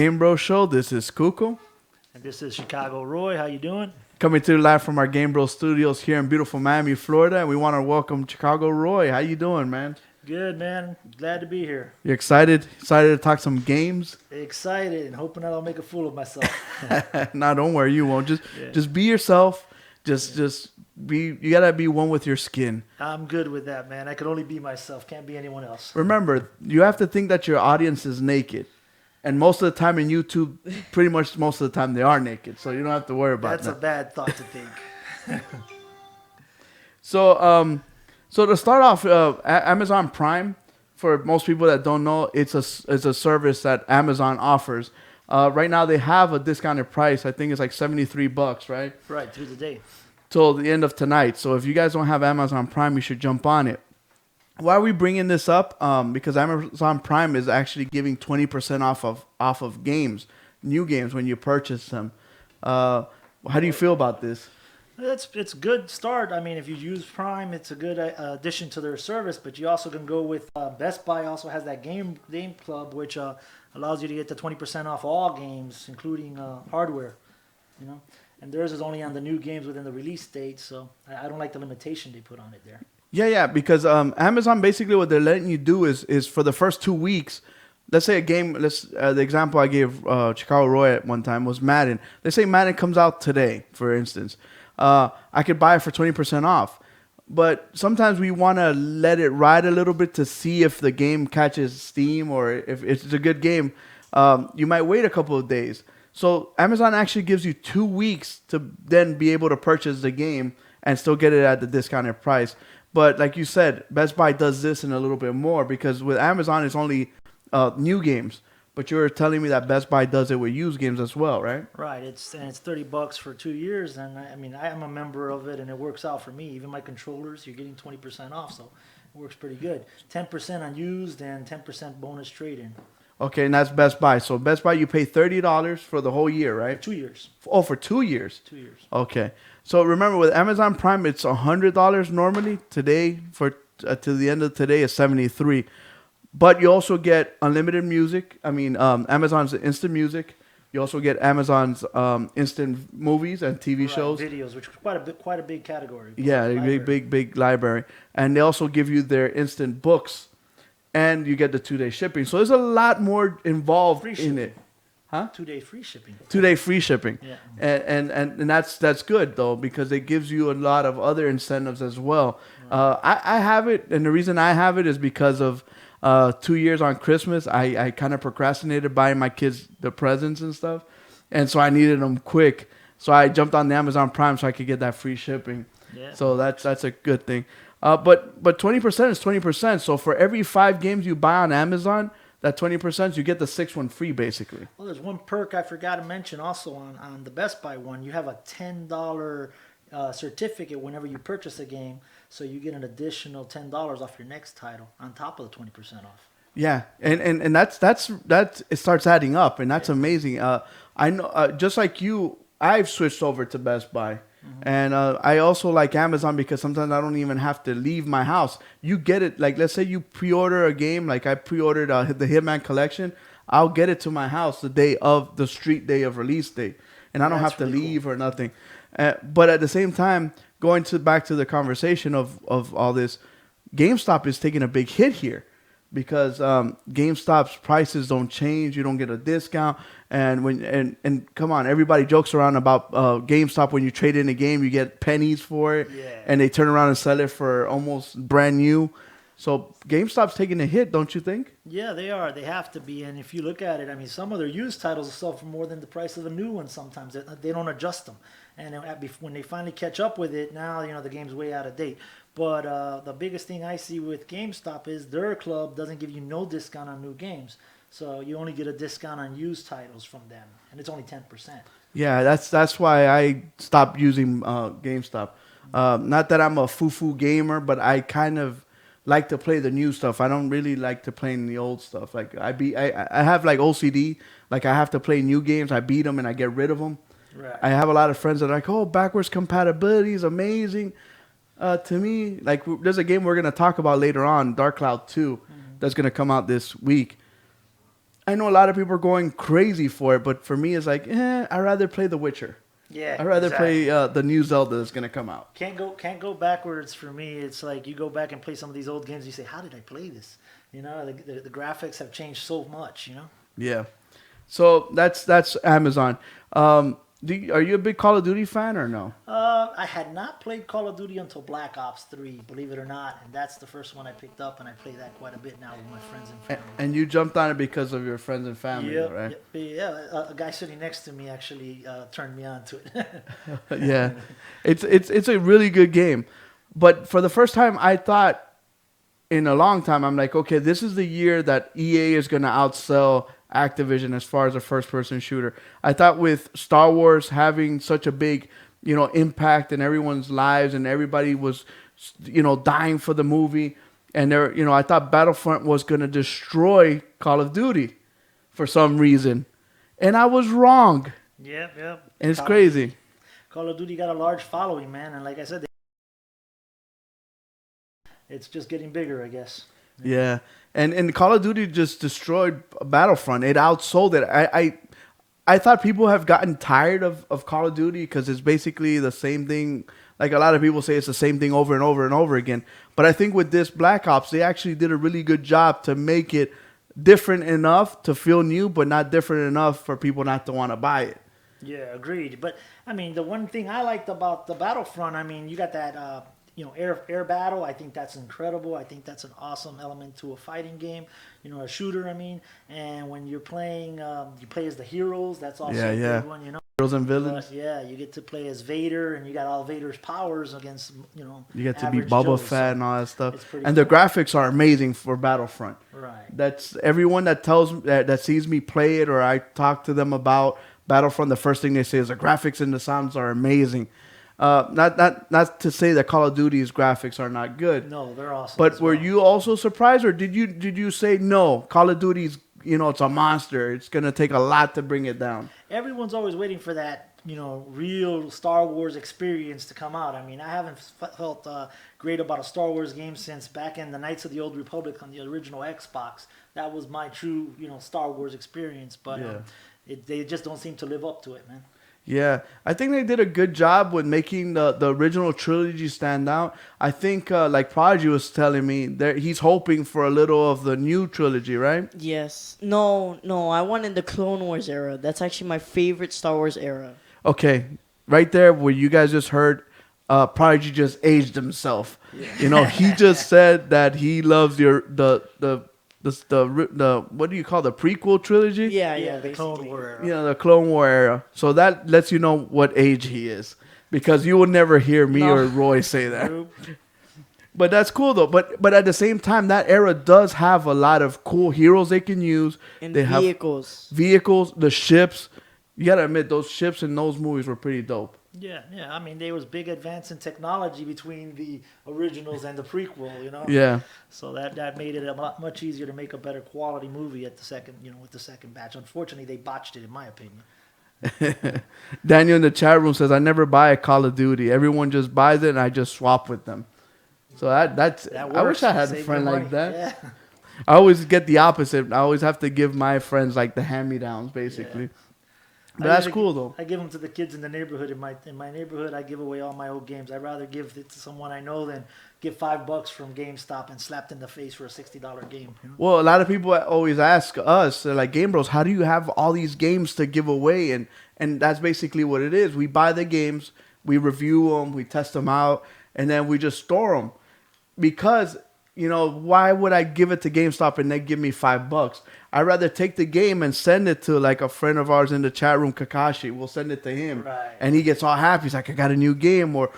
Gamebros Show. This is Kuko. And this is Chicago Roy. How you doing? Coming to you live from our Gamebros studios here in beautiful Miami, Florida. And we want to welcome Chicago Roy. How you doing, man? Good, man. Glad to be here. You excited? Excited to talk some games? Excited and hoping that I'll make a fool of myself. Nah, don't worry. You won't. Just be yourself. Just be. You gotta be one with your skin. I'm good with that, man. I can only be myself. Can't be anyone else. Remember, you have to think that your audience is naked. And most of the time in YouTube, pretty much most of the time they are naked, so you don't have to worry about that. That's a bad thought to think. So to start off, Amazon Prime, for most people that don't know, it's a service that Amazon offers. Right now they have a discounted price. I think it's like $73, right? Right, through the day. Till the end of tonight. So if you guys don't have Amazon Prime, you should jump on it. Why are we bringing this up? Because Amazon Prime is actually giving 20% off of games, new games when you purchase them. How do you feel about this? It's a good start. I mean, if you use Prime, it's a good addition to their service. But you also can go with Best Buy. Also has that game club, which allows you to get the 20% off all games, including hardware. You know, and theirs is only on the new games within the release date. So I don't like the limitation they put on it there. Yeah, because Amazon basically what they're letting you do is for the first 2 weeks, let's say a game, the example I gave Chicago Roy at one time was Madden. Let's say Madden comes out today, for instance. I could buy it for 20% off. But sometimes we want to let it ride a little bit to see if the game catches steam or if it's a good game. You might wait a couple of days. So Amazon actually gives you 2 weeks to then be able to purchase the game and still get it at the discounted price. But like you said, Best Buy does this and a little bit more because with Amazon, it's only new games. But you were telling me that Best Buy does it with used games as well, right? Right. It's $30 for 2 years, and I mean I am a member of it, and it works out for me. Even my controllers, you're getting 20% off, so it works pretty good. 10% on used and 10% bonus trade-in. Okay, and that's Best Buy. So Best Buy, you pay $30 for the whole year, right? For 2 years. Oh, for 2 years. 2 years. Okay. So remember, with Amazon Prime, it's $100 normally. Today, to the end of today, is $73. But you also get unlimited music. I mean, Amazon's instant music. You also get Amazon's instant movies and TV shows. Videos, which is quite a big category. Yeah, a big library. And they also give you their instant books, and you get the 2-day shipping. So there's a lot more involved in it. Huh? 2-day free shipping. 2-day free shipping. Yeah. And that's good though, because it gives you a lot of other incentives as well. Right. I have it, and the reason I have it is because of 2 years on Christmas, I kind of procrastinated buying my kids the presents and stuff, and so I needed them quick. So I jumped on the Amazon Prime so I could get that free shipping. Yeah. So that's a good thing. But 20% is 20%. So for every 5 games you buy on Amazon, that 20%, you get the 6th one free, basically. Well, there's one perk I forgot to mention also on the Best Buy one. You have a $10 certificate whenever you purchase a game, so you get an additional $10 off your next title on top of the 20% off. Yeah, and that's it starts adding up, and that's amazing. I know, just like you, I've switched over to Best Buy. Mm-hmm. And I also like Amazon because sometimes I don't even have to leave my house. You get it, like let's say you pre-order a game, like I pre-ordered the Hitman Collection. I'll get it to my house the street day of release day, and I don't have to leave or nothing. But at the same time, going back to the conversation of all this, GameStop is taking a big hit here because GameStop's prices don't change. You don't get a discount. And come on, everybody jokes around about GameStop. When you trade in a game, you get pennies for it, and they turn around and sell it for almost brand new. So GameStop's taking a hit, don't you think? Yeah, they are. They have to be. And if you look at it, I mean, some of their used titles sell for more than the price of a new one sometimes. They don't adjust them. And when they finally catch up with it, now, the game's way out of date. But the biggest thing I see with GameStop is their club doesn't give you no discount on new games. So you only get a discount on used titles from them. And it's only 10%. Yeah, that's why I stopped using GameStop. Not that I'm a foo-foo gamer, but I kind of like to play the new stuff. I don't really like to play in the old stuff. Like I have like OCD. Like I have to play new games. I beat them and I get rid of them. Right. I have a lot of friends that are like, oh, backwards compatibility is amazing. To me, like there's a game we're gonna talk about later on, Dark Cloud 2, that's gonna come out this week. I know a lot of people are going crazy for it, but for me, it's like, I'd rather play The Witcher. Yeah, I'd rather exactly. play the new Zelda that's gonna come out. Can't go backwards for me. It's like you go back and play some of these old games. You say, how did I play this? You know, the graphics have changed so much. You know. Yeah. So that's Amazon. Are you a big Call of Duty fan or no? I had not played Call of Duty until Black Ops 3, believe it or not, and that's the first one I picked up, and I play that quite a bit now with my friends and family. And you jumped on it because of your friends and family, Yep, right? yeah. A guy sitting next to me actually turned me on to it. Yeah, it's a really good game. But for the first time, I thought in a long time, I'm like, okay, this is the year that EA is gonna outsell Activision as far as a first-person shooter. I thought with Star Wars having such a big, impact in everyone's lives, and everybody was, dying for the movie, and I thought Battlefront was gonna destroy Call of Duty for some reason, and I was wrong. Yep. And it's crazy. Call of Duty got a large following, man, and like I said, it's just getting bigger, I guess. Yeah, and Call of Duty just destroyed Battlefront. It outsold it. I thought people have gotten tired of Call of Duty because it's basically the same thing. Like a lot of people say, it's the same thing over and over and over again. But I think with this Black Ops, they actually did a really good job to make it different enough to feel new, but not different enough for people not to want to buy it. Yeah, agreed. But I mean, the one thing I liked about the Battlefront, I mean, you got that air battle. I think that's incredible. I think that's an awesome element to a fighting game, a shooter. I mean, and when you're playing, you play as the heroes. That's also a big one. Heroes and villains. Yeah, you get to play as Vader, and you got all Vader's powers against You get to be average Boba Joes, Fett so and all that stuff. it's pretty And the cool. graphics are amazing for Battlefront. Right. That's everyone that tells that sees me play it or I talk to them about Battlefront. The first thing they say is the graphics and the sounds are amazing. Not to say that Call of Duty's graphics are not good. No, they're awesome. But as were well. you also surprised, or did you say no? Call of Duty's it's a monster. It's gonna take a lot to bring it down. Everyone's always waiting for that, real Star Wars experience to come out. I mean, I haven't felt great about a Star Wars game since back in the Knights of the Old Republic on the original Xbox. That was my true, Star Wars experience. But they just don't seem to live up to it, man. Yeah, I think they did a good job with making the original trilogy stand out. I think, like Prodigy was telling me, he's hoping for a little of the new trilogy, right? Yes. No, I wanted the Clone Wars era. That's actually my favorite Star Wars era. Okay, right there where you guys just heard, Prodigy just aged himself. Yeah. He just said that he loves the what do you call the prequel trilogy? Yeah, the Clone War era. The Clone War era. So that lets you know what age he is, because you will never hear me or Roy say that. But that's cool though. But at the same time, that era does have a lot of cool heroes they can use. And they vehicles. Have vehicles, the ships. You gotta admit, those ships in those movies were pretty dope. Yeah. I mean, there was big advance in technology between the originals and the prequel, Yeah. So that made it much easier to make a better quality movie at the second, with the second batch. Unfortunately, they botched it, in my opinion. Daniel in the chat room says, I never buy a Call of Duty. Everyone just buys it and I just swap with them. So that's That I works. wish I had a Save friend your like money. that. Yeah. I always get the opposite. I always have to give my friends like the hand-me-downs, basically. Yeah. But that's cool though. I give them to the kids in the neighborhood. In my neighborhood, I give away all my old games. I'd rather give it to someone I know than give $5 from GameStop and slapped in the face for a $60 game. Well, a lot of people always ask us, they're like, Game Bros, how do you have all these games to give away? And that's basically what it is. We buy the games, we review them, we test them out, and then we just store them. Because, why would I give it to GameStop and they give me $5? I'd rather take the game and send it to like a friend of ours in the chat room, Kakashi. We'll send it to him. Right. And he gets all happy. He's like, I got a new game. Or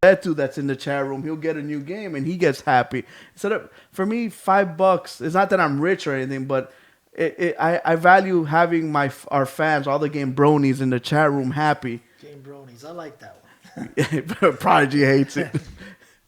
Betu that's in the chat room, he'll get a new game and he gets happy. For me, $5, it's not that I'm rich or anything, but I value having our fans, all the Game Bronies in the chat room happy. Game Bronies, I like that one. Prodigy hates it.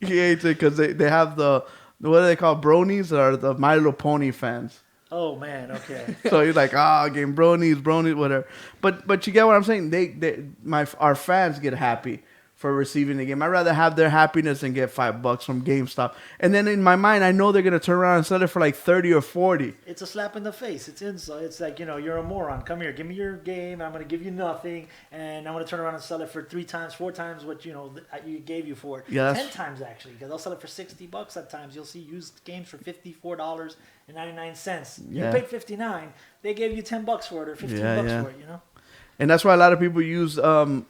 He hates it because they have what do they call bronies? Or the My Little Pony fans. Oh man, okay. So you're like, Game Bronies, whatever. But you get what I'm saying? Our fans get happy for receiving the game. I'd rather have their happiness than get $5 from GameStop. And then in my mind, I know they're gonna turn around and sell it for like 30 or 40. It's a slap in the face. It's insult. It's like, you're a moron. Come here, give me your game. I'm gonna give you nothing, and I'm gonna turn around and sell it for 3 times, 4 times what you gave you for it. Yeah, 10 times actually, because they'll sell it for $60 at times. You'll see used games for $54.99. Yeah. You paid $59. They gave you $10 for it or $15 for it. And that's why a lot of people use eBay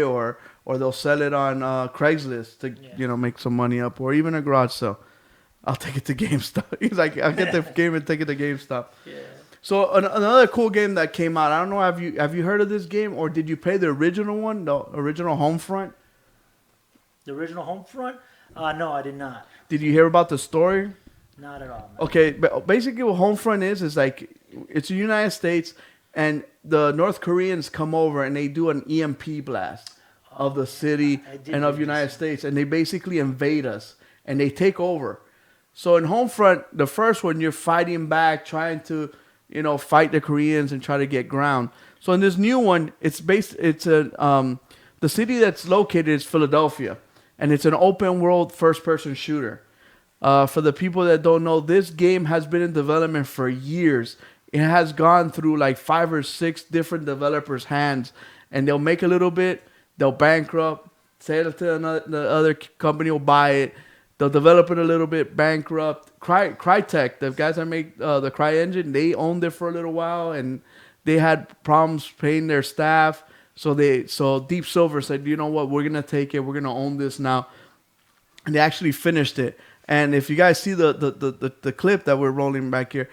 or they'll sell it on Craigslist to make some money up, or even a garage sale. I'll take it to GameStop. He's like, I'll get the game and take it to GameStop. Yeah. So another cool game that came out. I don't know. Have you heard of this game, or did you play the original one, the original Homefront? The original Homefront? No, I did not. Did you hear about the story? Not at all. Man. Okay, but basically what Homefront is like, it's the United States, and the North Koreans come over and they do an EMP blast of the city and of United States, and they basically invade us and they take over. So in Homefront, the first one, you're fighting back, trying to fight the Koreans and try to get ground. So in this new one, the city that's located is Philadelphia, and it's an open world first person shooter. For the people that don't know, this game has been in development for years. It has gone through like 5 or 6 different developers' hands, and they'll make a little bit, they'll bankrupt, sell it to the other company will buy it, they'll develop it a little bit, bankrupt. Crytek, the guys that make the Cry engine, they owned it for a little while, and they had problems paying their staff. So Deep Silver said, you know what, we're gonna take it, we're gonna own this now, and they actually finished it. And if you guys see the clip that we're rolling back here,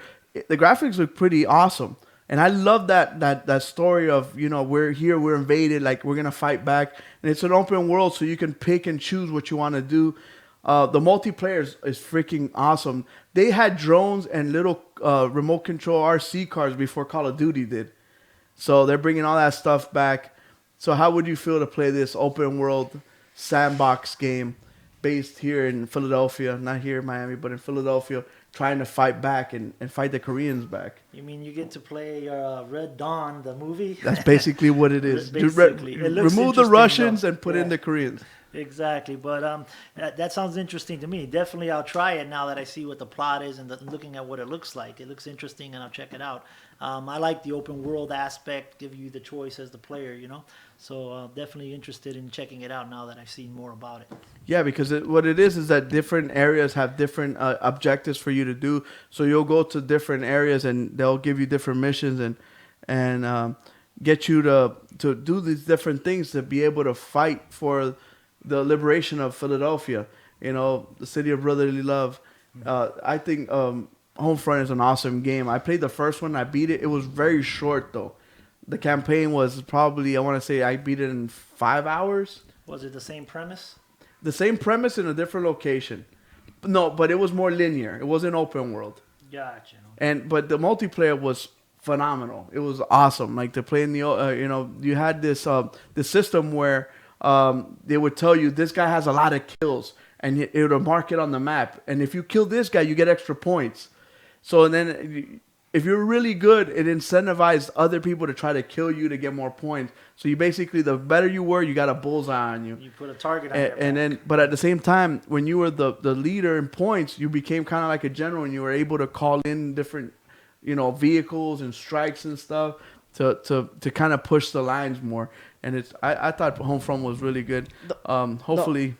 the graphics look pretty awesome. And I love that story of, we're here, we're invaded, like we're going to fight back. And it's an open world, so you can pick and choose what you want to do. The multiplayer is freaking awesome. They had drones and little remote control RC cars before Call of Duty did. So they're bringing all that stuff back. So how would you feel to play this open world sandbox game based here in Philadelphia, not here in Miami, but in Philadelphia, trying to fight back and fight the Koreans back? You mean you get to play Red Dawn, the movie? That's basically what it is. Basically. It looks remove the Russians though. And put in the Koreans. Exactly. But that sounds interesting to me. Definitely I'll try it now that I see what the plot is and looking at what it looks like. It looks interesting, and I'll check it out. I like the open world aspect, give you the choice as the player, So definitely interested in checking it out now that I've seen more about it. Yeah, because what it is that different areas have different objectives for you to do. So you'll go to different areas and they'll give you different missions and get you to do these different things to be able to fight for the liberation of Philadelphia, the city of brotherly love. I think Homefront is an awesome game. I played the first one. I beat it. It was very short, though. The campaign was probably, I want to say I beat it in 5 hours. Was it the same premise? The same premise in a different location. No, but it was more linear. It wasn't open world. Gotcha. But the multiplayer was phenomenal. It was awesome. Like to play in the, you had this system where they would tell you this guy has a lot of kills, and it would mark it on the map. And if you kill this guy, you get extra points. So then if you're really good, it incentivized other people to try to kill you to get more points. So you basically, the better you were, you got a bullseye on you. You put a target on your back. Then, but at the same time, when you were the leader in points, you became kind of like a general, and you were able to call in different, vehicles and strikes and stuff to kind of push the lines more. And I thought Homefront was really good. Hopefully.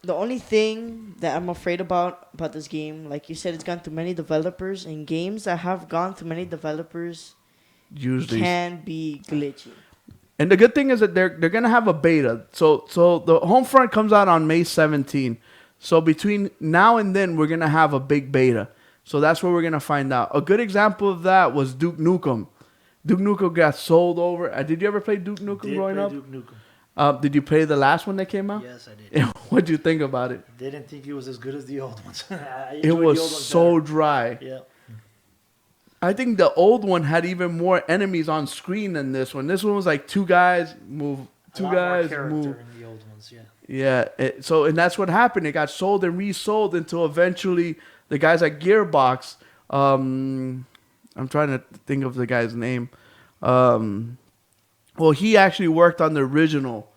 The only thing that I'm afraid about this game, like you said, it's gone through many developers, and games that have gone through many developers usually can be glitchy. And the good thing is that they're gonna have a beta. So the Homefront comes out on May 17. So between now and then, we're gonna have a big beta. So that's where we're gonna find out. A good example of that was Duke Nukem. Duke Nukem got sold over. Did you ever play Duke Nukem growing up? Duke Nukem. Did you play the last one that came out? Yes, I did. What'd you think about it? Didn't think it was as good as the old ones. It was so dry. Yeah. I think the old one had even more enemies on screen than this one. This one was like two guys move, two guys move. In the old ones, yeah. And that's what happened. It got sold and resold until eventually the guys at Gearbox. I'm trying to think of the guy's name. Well, he actually worked on the original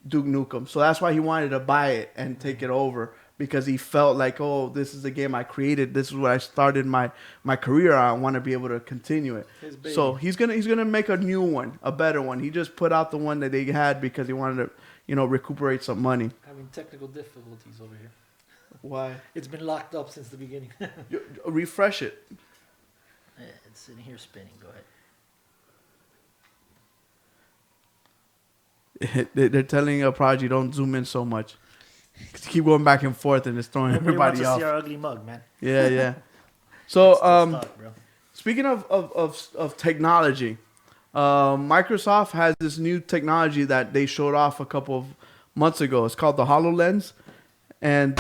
Duke Nukem. So that's why he wanted to buy it and take it over, because he felt like, oh, this is the game I created. This is what I started my career on. I want to be able to continue it. So he's gonna make a new one, a better one. He just put out the one that they had because he wanted to, recuperate some money. Having technical difficulties over here. Why? It's been locked up since the beginning. Refresh it. Yeah, it's sitting here spinning. Go ahead. They're telling Prodigy, don't zoom in so much. Keep going back and forth, and it's throwing everybody wants off. to see our ugly mug, man. Yeah. So, stuck, bro. speaking of technology, Microsoft has this new technology that they showed off a couple of months ago. It's called the HoloLens. And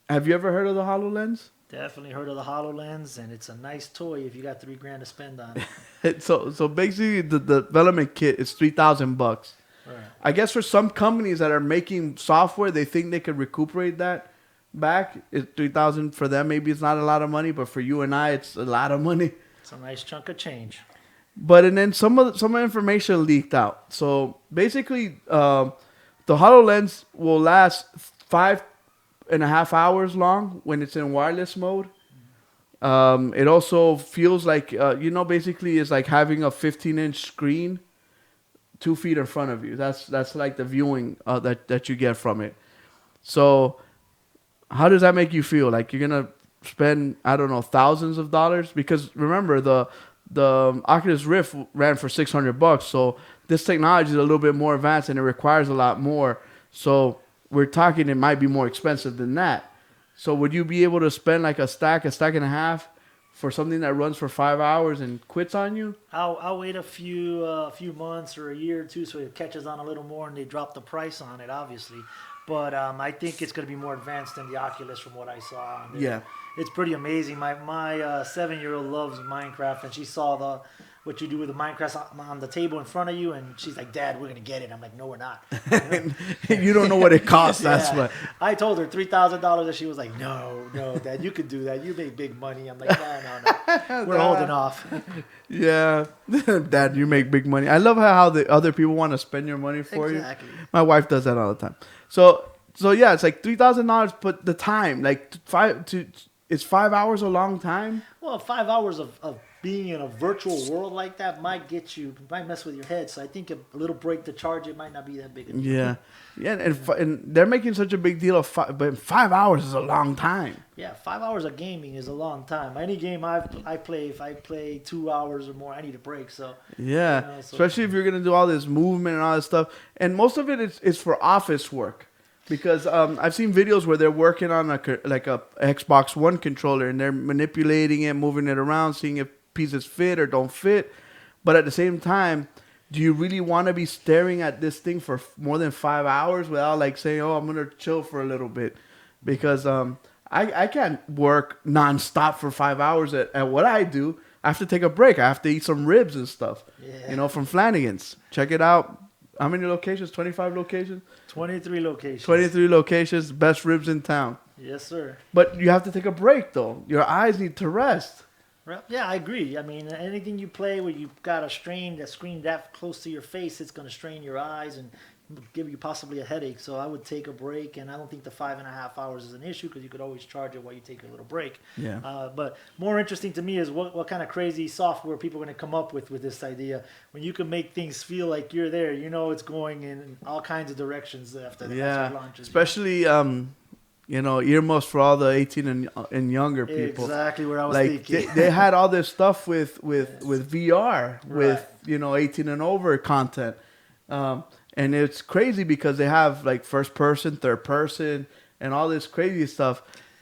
have you ever heard of the HoloLens? Definitely heard of the HoloLens, and it's a nice toy if you got $3,000 to spend on it. So basically, the development kit is $3,000. Right. I guess for some companies that are making software, they think they could recuperate that back. It's $3,000 for them. Maybe it's not a lot of money, but for you and I, it's a lot of money. It's a nice chunk of change. And then some of the information leaked out. So basically, the HoloLens will last 5.5 hours long when it's in wireless mode. It also feels like basically it's like having a 15-inch screen 2 feet in front of you. That's like the viewing that you get from it. So how does that make you feel? Like you're gonna spend, I don't know, thousands of dollars? Because remember, the Oculus Rift ran for $600. So this technology is a little bit more advanced and it requires a lot more. So we're talking it might be more expensive than that. So would you be able to spend like a stack and a half for something that runs for 5 hours and quits on you? I'll wait a few months or a year or two so it catches on a little more and they drop the price on it, obviously. But I think it's going to be more advanced than the Oculus from what I saw. Yeah. It's pretty amazing. My 7-year-old loves Minecraft, and she saw what you do with the Minecraft on the table in front of you, and she's like, "Dad, we're gonna get it." I'm like, "No, we're not." You don't know what it costs. That's what. I told her $3,000, and she was like, "No, Dad, you could do that. You make big money." I'm like, "No. We're holding off." Yeah, Dad, you make big money. I love how the other people want to spend your money for you. My wife does that all the time. So yeah, it's like $3,000, but the time, like is 5 hours a long time? Well, 5 hours of being in a virtual world like that might mess with your head. So I think a little break to charge it might not be that big a deal. Yeah, and they're making such a big deal of but 5 hours is a long time. Yeah, 5 hours of gaming is a long time. Any game I play, if I play 2 hours or more, I need a break. So yeah, especially if you're gonna do all this movement and all this stuff, and most of it is for office work. Because I've seen videos where they're working on a Xbox One controller and they're manipulating it, moving it around, seeing if pieces fit or don't fit. But at the same time, do you really want to be staring at this thing for more than 5 hours without like saying, "Oh, I'm gonna chill for a little bit"? Because I can't work nonstop for 5 hours at what I do. I have to take a break. I have to eat some ribs and stuff. Yeah. From Flanagan's. Check it out. How many locations? 25 locations? 23 locations. 23 locations, best ribs in town. Yes, sir. But you have to take a break, though. Your eyes need to rest. Yeah, I agree. I mean, anything you play where you've got a screen that close to your face, it's going to strain your eyes and give you possibly a headache. So I would take a break, and I don't think the 5.5 hours is an issue because you could always charge it while you take a little break. Yeah. But more interesting to me is what kind of crazy software people are going to come up with this idea. When you can make things feel like you're there, it's going in all kinds of directions after the launches. Especially earmuffs for all the 18 and younger people. Exactly where I was thinking. They had all this stuff with VR, with 18 and over content. And it's crazy because they have like first person, third person, and all this crazy stuff.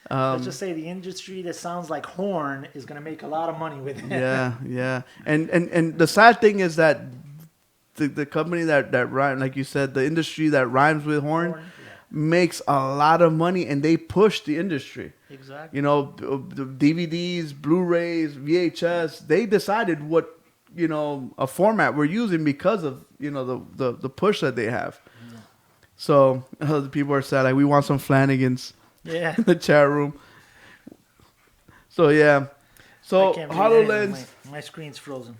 Let's just say the industry that sounds like horn is going to make a lot of money with it. Yeah. And the sad thing is that the company that rhymes, like you said, the industry that rhymes with horn makes a lot of money, and they push the industry. Exactly. The DVDs, Blu-rays, VHS, they decided what a format we're using because of the push that they have. Yeah. So the people are sad, like, we want some Flanagans. Yeah. In the chat room. So yeah. So HoloLens. My screen's frozen.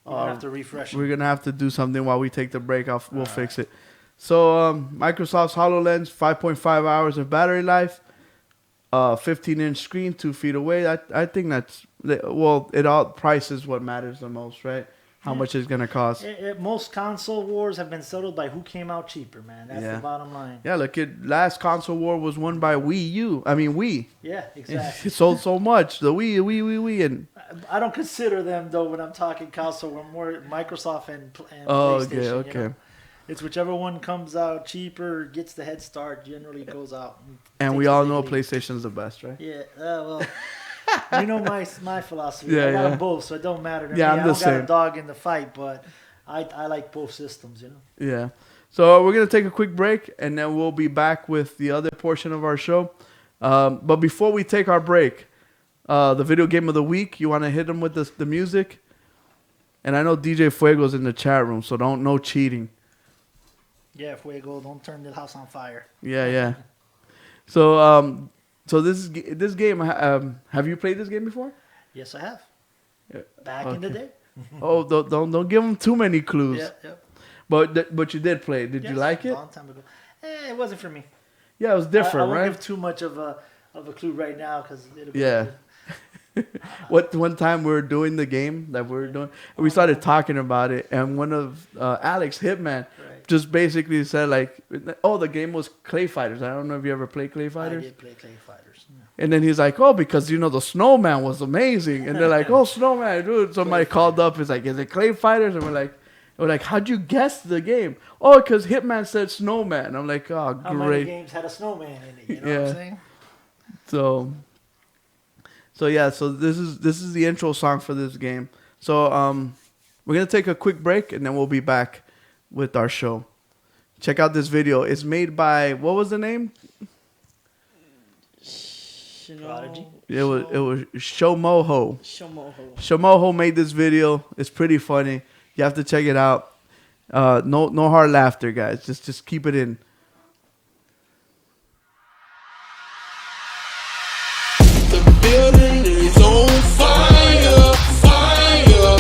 You're gonna have to refresh it. We're gonna have to do something while we take the break. We'll fix it. So Microsoft's HoloLens, 5.5 hours of battery life, 15-inch screen, 2 feet away. I think that's it. All price is what matters the most, right? How much it's gonna cost. Most console wars have been settled by who came out cheaper, man. That's the bottom line. Yeah, look, last console war was won by Wii. Yeah, exactly. It sold so much. The Wii, and I don't consider them though when I'm talking console. We're more Microsoft and oh, PlayStation. okay. You know? It's whichever one comes out cheaper, gets the head start, generally goes out. And we all know PlayStation's the best, right? Yeah. Well. You know my philosophy. Yeah, I got them both, so it don't matter to me. I'm I don't got a dog in the fight, but I like both systems, you know. Yeah. So we're gonna take a quick break, and then we'll be back with the other portion of our show. But before we take our break, the video game of the week. You want to hit them with the music? And I know DJ Fuego's in the chat room, so no cheating. Yeah, Fuego, don't turn the house on fire. Yeah. So So this game, have you played this game before? Yes, I have. Back in the day. Oh, don't give them too many clues. Yeah. But you did play. Did you like it? A long time ago. It wasn't for me. Yeah, it was different, I right? won't give too much of a clue right now because it'll be. Yeah. One time we were doing the game that we were doing, we started talking about it, and one of Alex Hitman just basically said like, "Oh, the game was Clay Fighters." I don't know if you ever played Clay Fighters. I did play Clay Fighters. Yeah. And then he's like, "Oh, because the snowman was amazing," and they're like, "Oh, snowman, dude." Somebody called up, is like, "Is it Clay Fighters?" And we're like, "How'd you guess the game?" "Oh, because Hitman said snowman." I'm like, "Oh, great." How many games had a snowman in it? You know what I'm saying? So this is the intro song for this game. So we're gonna take a quick break, and then we'll be back with our show. Check out this video. It's made by, what was the name? Prodigy. It was Showmoho. Showmoho made this video. It's pretty funny. You have to check it out. No hard laughter, guys. Just keep it in. The building is on fire, fire.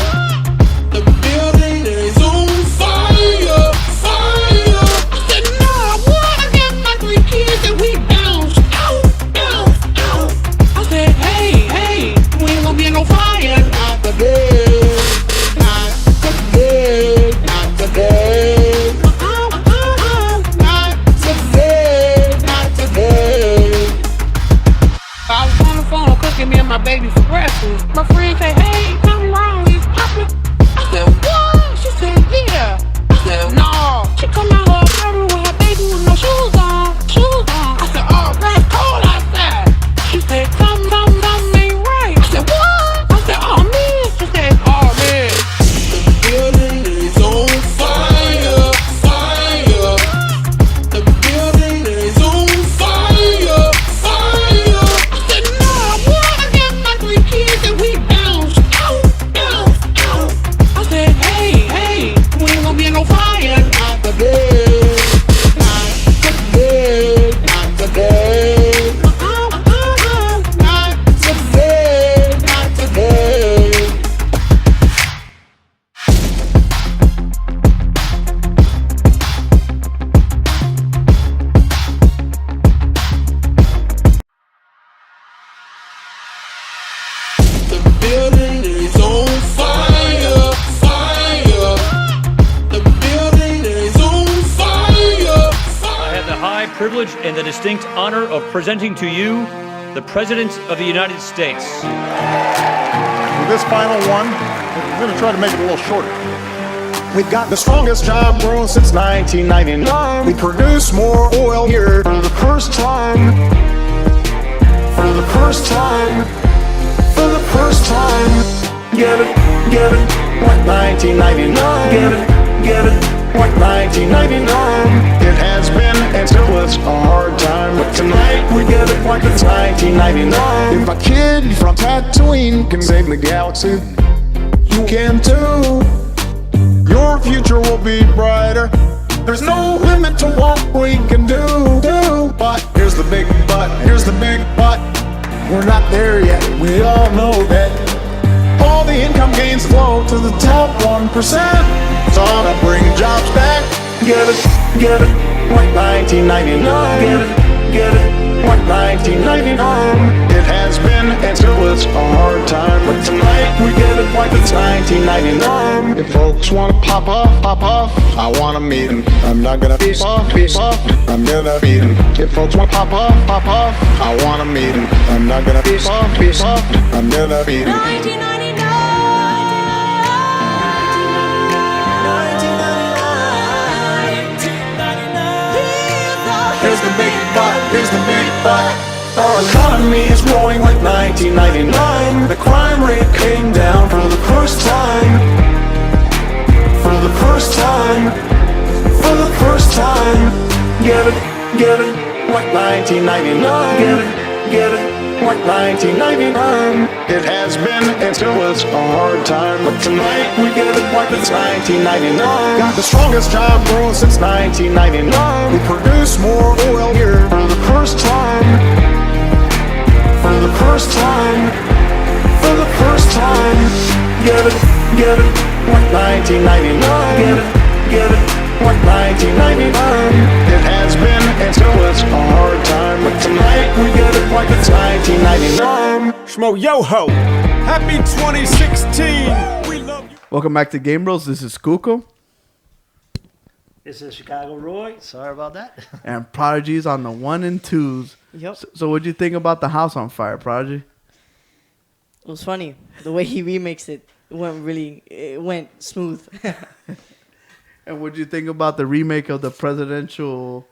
The building is on fire, fire. I said, no, I wanna get my 3 kids and we bounce out, out, out. I said, hey, we ain't gonna get no fire. Not today, not today, not today. Not today, not today. I was on the phone cooking me and my baby for breakfast. My friend said, hey, something wrong, he's popping. I said, what? She said, yeah. I said, no. She come out her bedroom with her baby with no shoes on. I said, oh, that's cold outside. She said, something ain't right. I said, what? I said, oh, man. She said, oh, man. The building is on fire, fire. The building is on fire, fire. I said, no, I wanna get my 3 kids and we bounce out, out, out. I said, hey, we ain't gonna get no fire. Not today, not today, not today. Not today, not today. The building is on fire, fire. The building is on fire, fire. I have the high privilege and the distinct honor of presenting to you the President of the United States. For this final one, we're going to try to make it a little shorter. We've got the strongest job growth since 1999. We produce more oil here for the first time. For the first time. For the first time. Get it, like 1999. Get it, like 1999. It has been and still is a hard time, but tonight we get it like it's 1999. If a kid from Tatooine can save the galaxy, you can too. Your future will be brighter. There's no limit to what we can do. But here's the big but. We're not there yet. We all know that. All the income gains flow to the top 1%. It's all to bring jobs back. Get it, like 1999. Get it, like 1999. It has been until it's a hard time, but tonight we get it like it's 1999. If folks wanna pop off, I wanna meet 'em. I'm not gonna be soft, I'm gonna beat 'em. If folks wanna pop off, I wanna meet 'em. I'm not gonna be soft, I'm gonna beat 'em. 1999. Here's the big but. Our economy is growing like 1999. The crime rate came down for the first time. For the first time. For the first time. Get it, like 1999. Get it, like 1999. It has been until it's a hard time, but tonight we get it like it's 1999. Got the strongest job growth since 1999. We produce more oil here for the first time. For the first time. For the first time. Get it, like 1999. Get it, like 1999. It has been until it's a hard time, but tonight we get it like it's 1999. Schmo yo ho! Happy 2016! We love you. Welcome back to Game Bros. This is Kuko. This is Chicago Roy. Sorry about that. And Prodigy's on the 1 and 2s. Yep. So what'd you think about the house on fire, Prodigy? It was funny. The way he remixed it, it went smooth. And what'd you think about the remake of the presidential?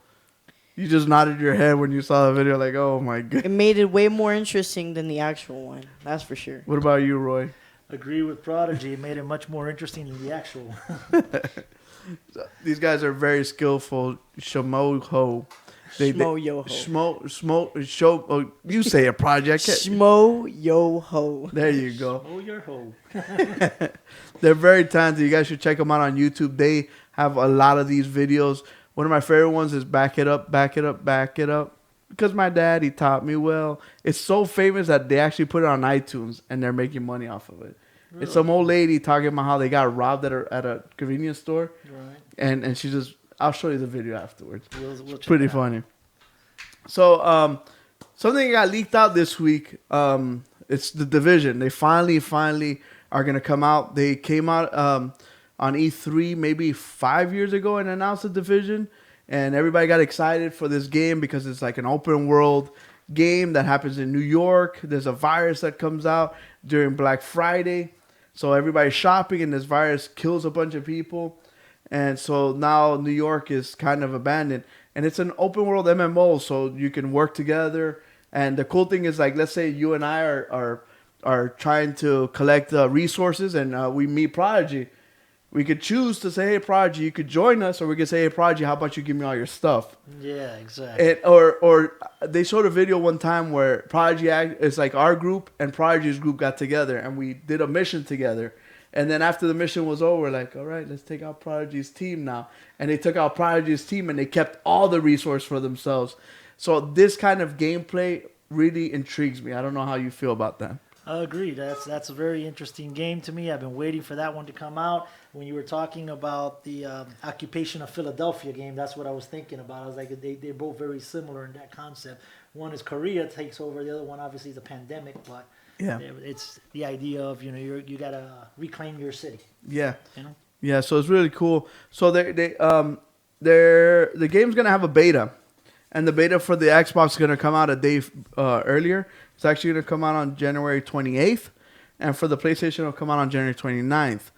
You just nodded your head when you saw the video, like, oh my god. It made it way more interesting than the actual one. That's for sure. What about you, Roy? Agree with Prodigy. It made it much more interesting than the actual one. These guys are very skillful. Shmo-ho. Shmo-yo-ho. Oh, you say it, Project. Shmo-yo-ho. There you go. Oh, your hoe. They're very talented. You guys should check them out on YouTube. They have a lot of these videos. One of my favorite ones is Back It Up, Back It Up, Back It Up. Because my daddy taught me well. It's so famous that they actually put it on iTunes and they're making money off of it. Really? It's some old lady talking about how they got robbed at a convenience store. Right. And she just, I'll show you the video afterwards. We'll it's pretty funny. So, something got leaked out this week. It's The Division. They finally are going to come out. They came out on E3 maybe 5 years ago and announced The Division. And everybody got excited for this game because it's like an open world game that happens in New York. There's a virus that comes out during Black Friday. So everybody's shopping and this virus kills a bunch of people. And so now New York is kind of abandoned. And it's an open world MMO, so you can work together. And the cool thing is, like, let's say you and I are trying to collect resources and we meet Prodigy. We could choose to say, hey, Prodigy, you could join us, or we could say, hey, Prodigy, how about you give me all your stuff? Yeah, exactly. Or they showed a video one time where Prodigy, it's like our group and Prodigy's group got together, and we did a mission together. And then after the mission was over, we're like, all right, let's take out Prodigy's team now. And they took out Prodigy's team, and they kept all the resource for themselves. So this kind of gameplay really intrigues me. I don't know how you feel about that. I agree. That's a very interesting game to me. I've been waiting for that one to come out. When you were talking about the Occupation of Philadelphia game, that's what I was thinking about. I was like, they're both very similar in that concept. One is Korea takes over. The other one, obviously, is a pandemic. But yeah, it's the idea of, you got to reclaim your city. Yeah. Yeah, so it's really cool. So the game's going to have a beta. And the beta for the Xbox is going to come out a day earlier. It's actually going to come out on January 28th. And for the PlayStation, it'll come out on January 29th.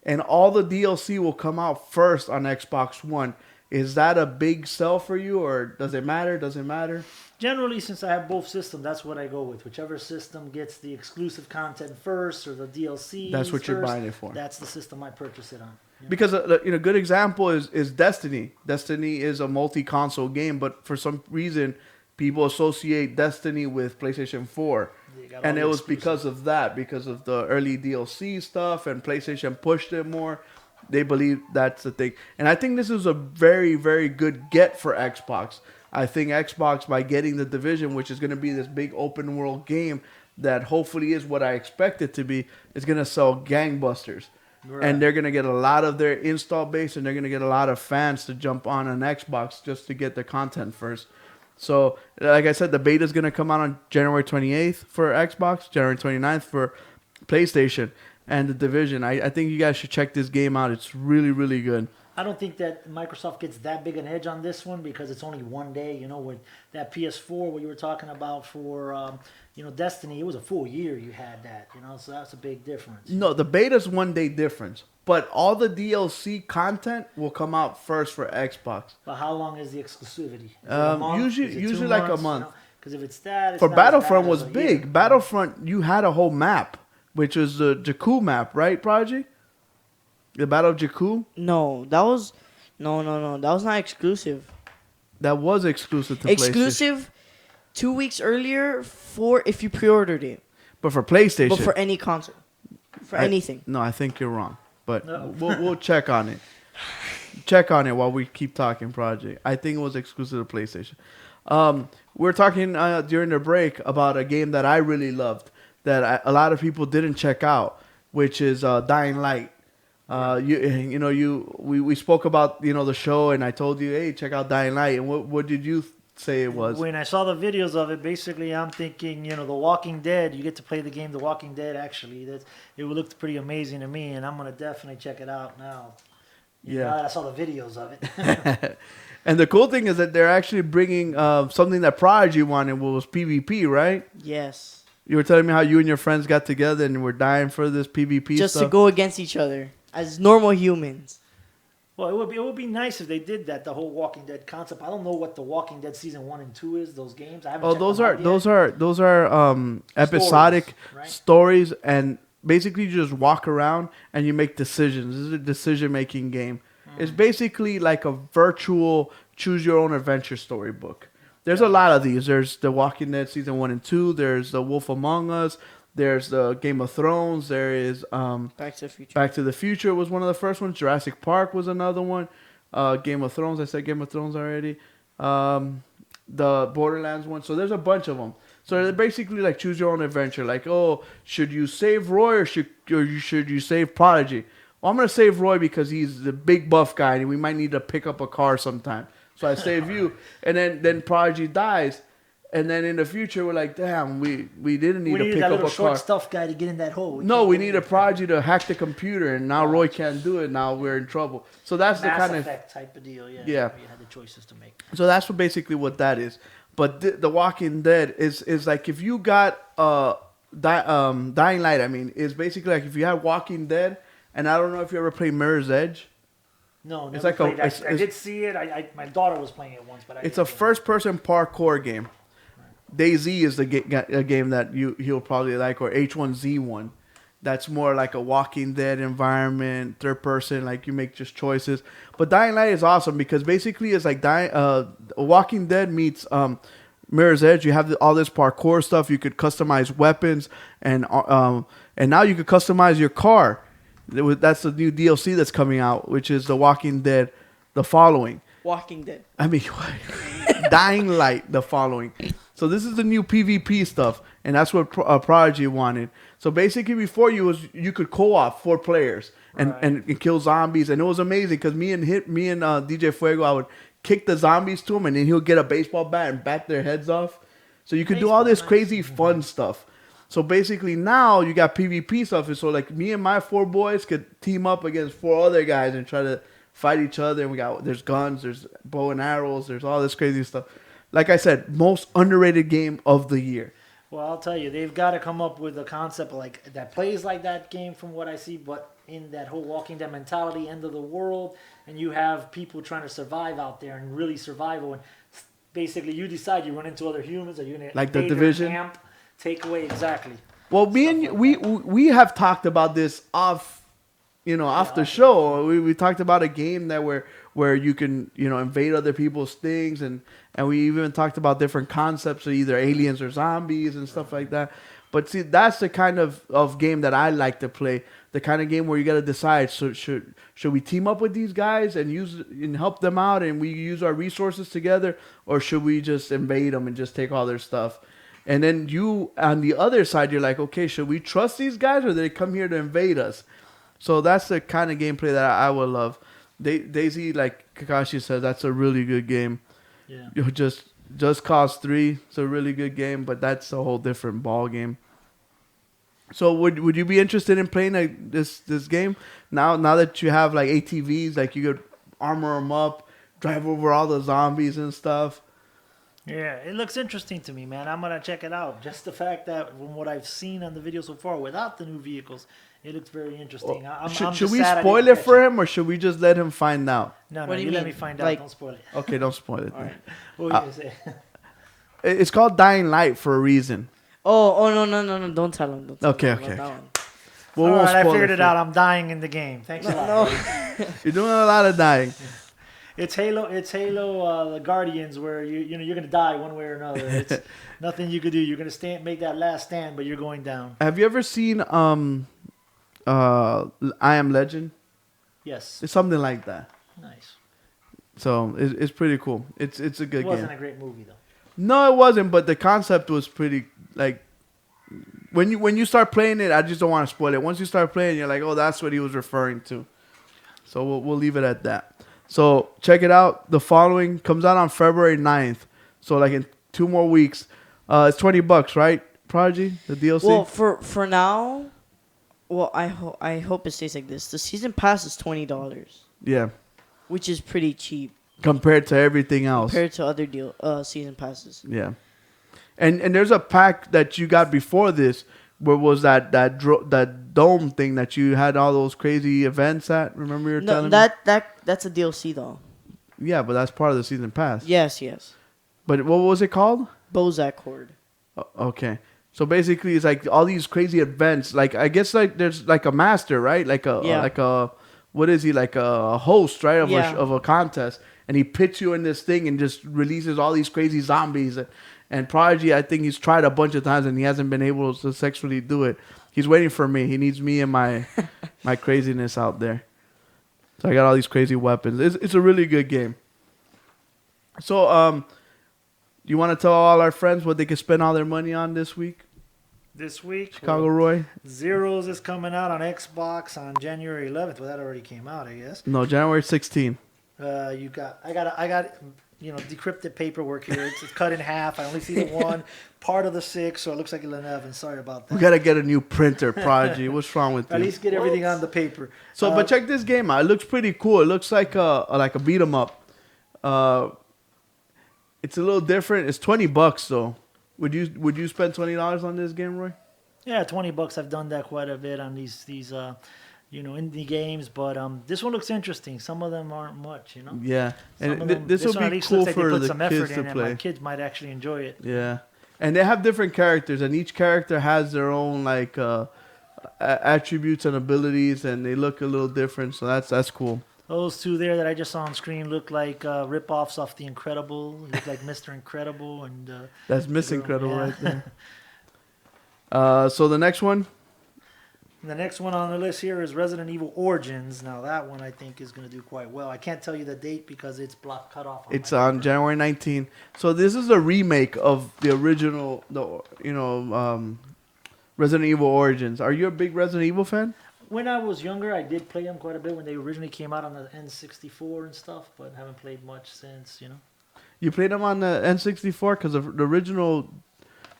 And all the DLC will come out first on Xbox One. Is that a big sell for you, or does it matter? Does it matter? Generally, since I have both systems, that's what I go with. Whichever system gets the exclusive content first or the DLC. That's what you're buying it for. That's the system I purchase it on. Yeah. Because a good example is Destiny. Destiny is a multi-console game, but for some reason, people associate Destiny with PlayStation 4. And it was because of that, because of the early DLC stuff, and PlayStation pushed it more. They believe that's the thing. And I think this is a very, very good get for Xbox. I think Xbox, by getting The Division, which is going to be this big open world game, that hopefully is what I expect it to be, is gonna sell gangbusters. Right. And they're gonna get a lot of their install base, and they're gonna get a lot of fans to jump on an Xbox just to get the content first. So, like I said, the beta is gonna come out on January 28th for Xbox, January 29th for PlayStation, and the Division. I think you guys should check this game out. It's really, really good. I don't think that Microsoft gets that big an edge on this one because it's only one day. You know, with that PS4, what you were talking about for, Destiny, it was a full year you had that. You know, so that's a big difference. No, the beta's 1 day difference, but all the DLC content will come out first for Xbox. But how long is the exclusivity? Is it a month? Is it 2 Usually like a months? month. Because if it's that, it's For not as Battlefront bad was as a big. year. Battlefront, you had a whole map, which was the Jakku map, right, Prodigy? The Battle of Jakku? No, that was no. That was not exclusive. That was exclusive to PlayStation. Exclusive 2 weeks earlier for if you pre-ordered it, But for PlayStation. but for any console, for anything. No, I think you're wrong. But No. we'll check on it. Check on it while we keep talking, Project. I think it was exclusive to PlayStation. We're talking during the break about a game that I really loved that a lot of people didn't check out, which is Dying Light. We spoke about the show, and I told you, hey, check out Dying Light. And what did you say it was? When I saw the videos of it, basically I'm thinking, The Walking Dead. You get to play the game The Walking Dead. Actually, it looked pretty amazing to me, and I'm gonna definitely check it out now. Now that I saw the videos of it. And the cool thing is that they're actually bringing something that Prodigy wanted, was PvP, right? Yes, You were telling me how you and your friends got together and were dying for this PvP just stuff. to go against each other as normal humans. Well, it would be nice if they did that. The whole Walking Dead concept. I don't know what The Walking Dead season 1 and 2 is. Those games. I haven't. Oh, checked those them are out yet. those are episodic right? stories, and basically you just walk around and you make decisions. This is a decision-making game. It's basically like a virtual choose-your-own-adventure storybook. There's a lot of these. There's The Walking Dead season 1 and 2. There's The Wolf Among Us. There's the Game of Thrones. There is Back to the Future. Back to the Future was one of the first ones. Jurassic Park was another one. Game of Thrones. I said Game of Thrones already. The Borderlands one. So there's a bunch of them. So they're basically like choose your own adventure. Like, oh, should you save Roy or should you save Prodigy? Well, I'm gonna save Roy because he's the big buff guy and we might need to pick up a car sometime. So I save you, and then Prodigy dies. And then in the future, we're like, damn, we didn't need to pick that up little a short car. stuff guy to get in that hole. No, we need a Prodigy to hack the computer, and now Roy can't do it. Now we're in trouble. So that's the Mass kind of Effect type of deal. Yeah. Yeah. You had the choices to make. so that's basically what that is. But the Walking Dead is like if you got Dying Light. I mean, is basically like if you had Walking Dead, and I don't know if you ever played Mirror's Edge. No, It's never like played. a- I did see it. My daughter was playing it once, but It's a first-person parkour game. DayZ is a game that he'll probably like, or H1Z1. That's more like a Walking Dead environment, third person, like you make just choices. But Dying Light is awesome because basically it's like Walking Dead meets Mirror's Edge. You have all this parkour stuff. You could customize weapons, and now you could customize your car. That's the new DLC that's coming out, which is The Walking Dead, The Following. Walking Dead. I mean, Dying Light, The Following. So this is the new PvP stuff, and that's what Prodigy wanted. So basically, before you could co-op 4 players and kill zombies, and it was amazing because me and DJ Fuego, I would kick the zombies to him, and then he'll get a baseball bat and bat their heads off. So you could do all this crazy fun stuff. So basically, now you got PvP stuff, and so like me and my 4 boys could team up against 4 other guys and try to fight each other. And there's guns, there's bow and arrows, there's all this crazy stuff. Like I said, most underrated game of the year. Well, I'll tell you, they've got to come up with a concept like that plays like that game from what I see, but in that whole Walking Dead mentality, end of the world, and you have people trying to survive out there and really survival. And basically, you decide you run into other humans, or you're gonna Like the invade their Division? camp, take away exactly. Well, we have talked about this off the show. We talked about a game that where you can invade other people's things, and we even talked about different concepts of either aliens or zombies and stuff like that. But see, that's the kind of game that I like to play. The kind of game where you got to decide: should we team up with these guys and help them out, and we use our resources together, or should we just invade them and just take all their stuff? And then you, on the other side, you're like, okay, should we trust these guys or they come here to invade us? So that's the kind of gameplay that I would love. Daisy, like Kakashi said, that's a really good game. Yeah. You Just Cause 3, it's a really good game, but that's a whole different ball game. So would you be interested in playing this game now that you have like ATVs, like you could armor them up, drive over all the zombies and stuff? Yeah, it looks interesting to me, man. I'm gonna check it out. Just the fact that from what I've seen on the video so far, without the new vehicles, it looks very interesting. I'm Should just we sad I spoil didn't it for catch him, or should we just let him find out? No, What do you you let mean? me find Like- out. Don't spoil it. Okay, don't spoil it. All right. What were you gonna say? It's called Dying Light for a reason. Oh, no. Don't tell him. Don't tell Okay, him about okay. that one. We All won't right, I spoil figured it it for out. I'm dying in the game. Thanks a lot. No. You're doing a lot of dying. It's Halo. The Guardians, where you're gonna die one way or another. It's nothing you could do. You're gonna make that last stand, but you're going down. Have you ever seen I Am Legend? Yes. It's something like that. Nice. So it's pretty cool. It's a good It wasn't game. a great movie though. No, it wasn't, but the concept was pretty like when you start playing it, I just don't want to spoil it. Once you start playing, you're like, oh, that's what he was referring to. So we'll leave it at that. So check it out. The following comes out on February 9th. So like in 2 more weeks. It's $20, right? Prodigy, the DLC. Well, for now, well, I hope it stays like this. The season pass is $20, Yeah, which is pretty cheap compared to everything else. compared to other season passes. Yeah, and there's a pack that you got before this, where was that dome thing that you had all those crazy events at? Remember you were No, telling me? that's a DLC though. Yeah, but that's part of the season pass. Yes. But what was it called? Bozak Horde. Okay. So basically, it's like all these crazy events. Like I guess like there's like a master, right? Like a what is he, like a host, right? Of a contest, and he pits you in this thing and just releases all these crazy zombies. And Prodigy, I think he's tried a bunch of times and he hasn't been able to successfully do it. He's waiting for me. He needs me and my my craziness out there. So I got all these crazy weapons. It's a really good game. So you want to tell all our friends what they can spend all their money on this week? This week, Chicago Roy? Zeros is coming out on Xbox on January 11th. Well, that already came out, I guess. No, January 16th. I got decrypted paperwork here. It's cut in half. I only see the one part of the 6, so it looks like 11. Sorry about that. We got to get a new printer, Prodigy. What's wrong with At you? least get everything on the paper. So, but check this game out. It looks pretty cool. It looks like a beat 'em up. It's a little different. It's $20 though. Would you spend $20 on this game, Roy? Yeah, $20. I've done that quite a bit on these indie games, but this one looks interesting. Some of them aren't much, Yeah, Some and of them- this will one at be least cool looks like they for put the some kids effort to in, and play. my kids might actually enjoy it. Yeah, and they have different characters, and each character has their own like attributes and abilities, and they look a little different. So that's cool. Those two there that I just saw on screen look like rip-offs off The Incredible. Look like Mr. Incredible and That's Miss girl, Incredible yeah. right there. So the next one. the next one on the list here is Resident Evil Origins. Now that one I think is going to do quite well. I can't tell you the date because it's cut off. It's my on paper. January 19th. So this is a remake of the original, Resident Evil Origins. Are you a big Resident Evil fan? When I was younger, I did play them quite a bit when they originally came out on the N64 and stuff, but haven't played much since. You played them on the N64 because the original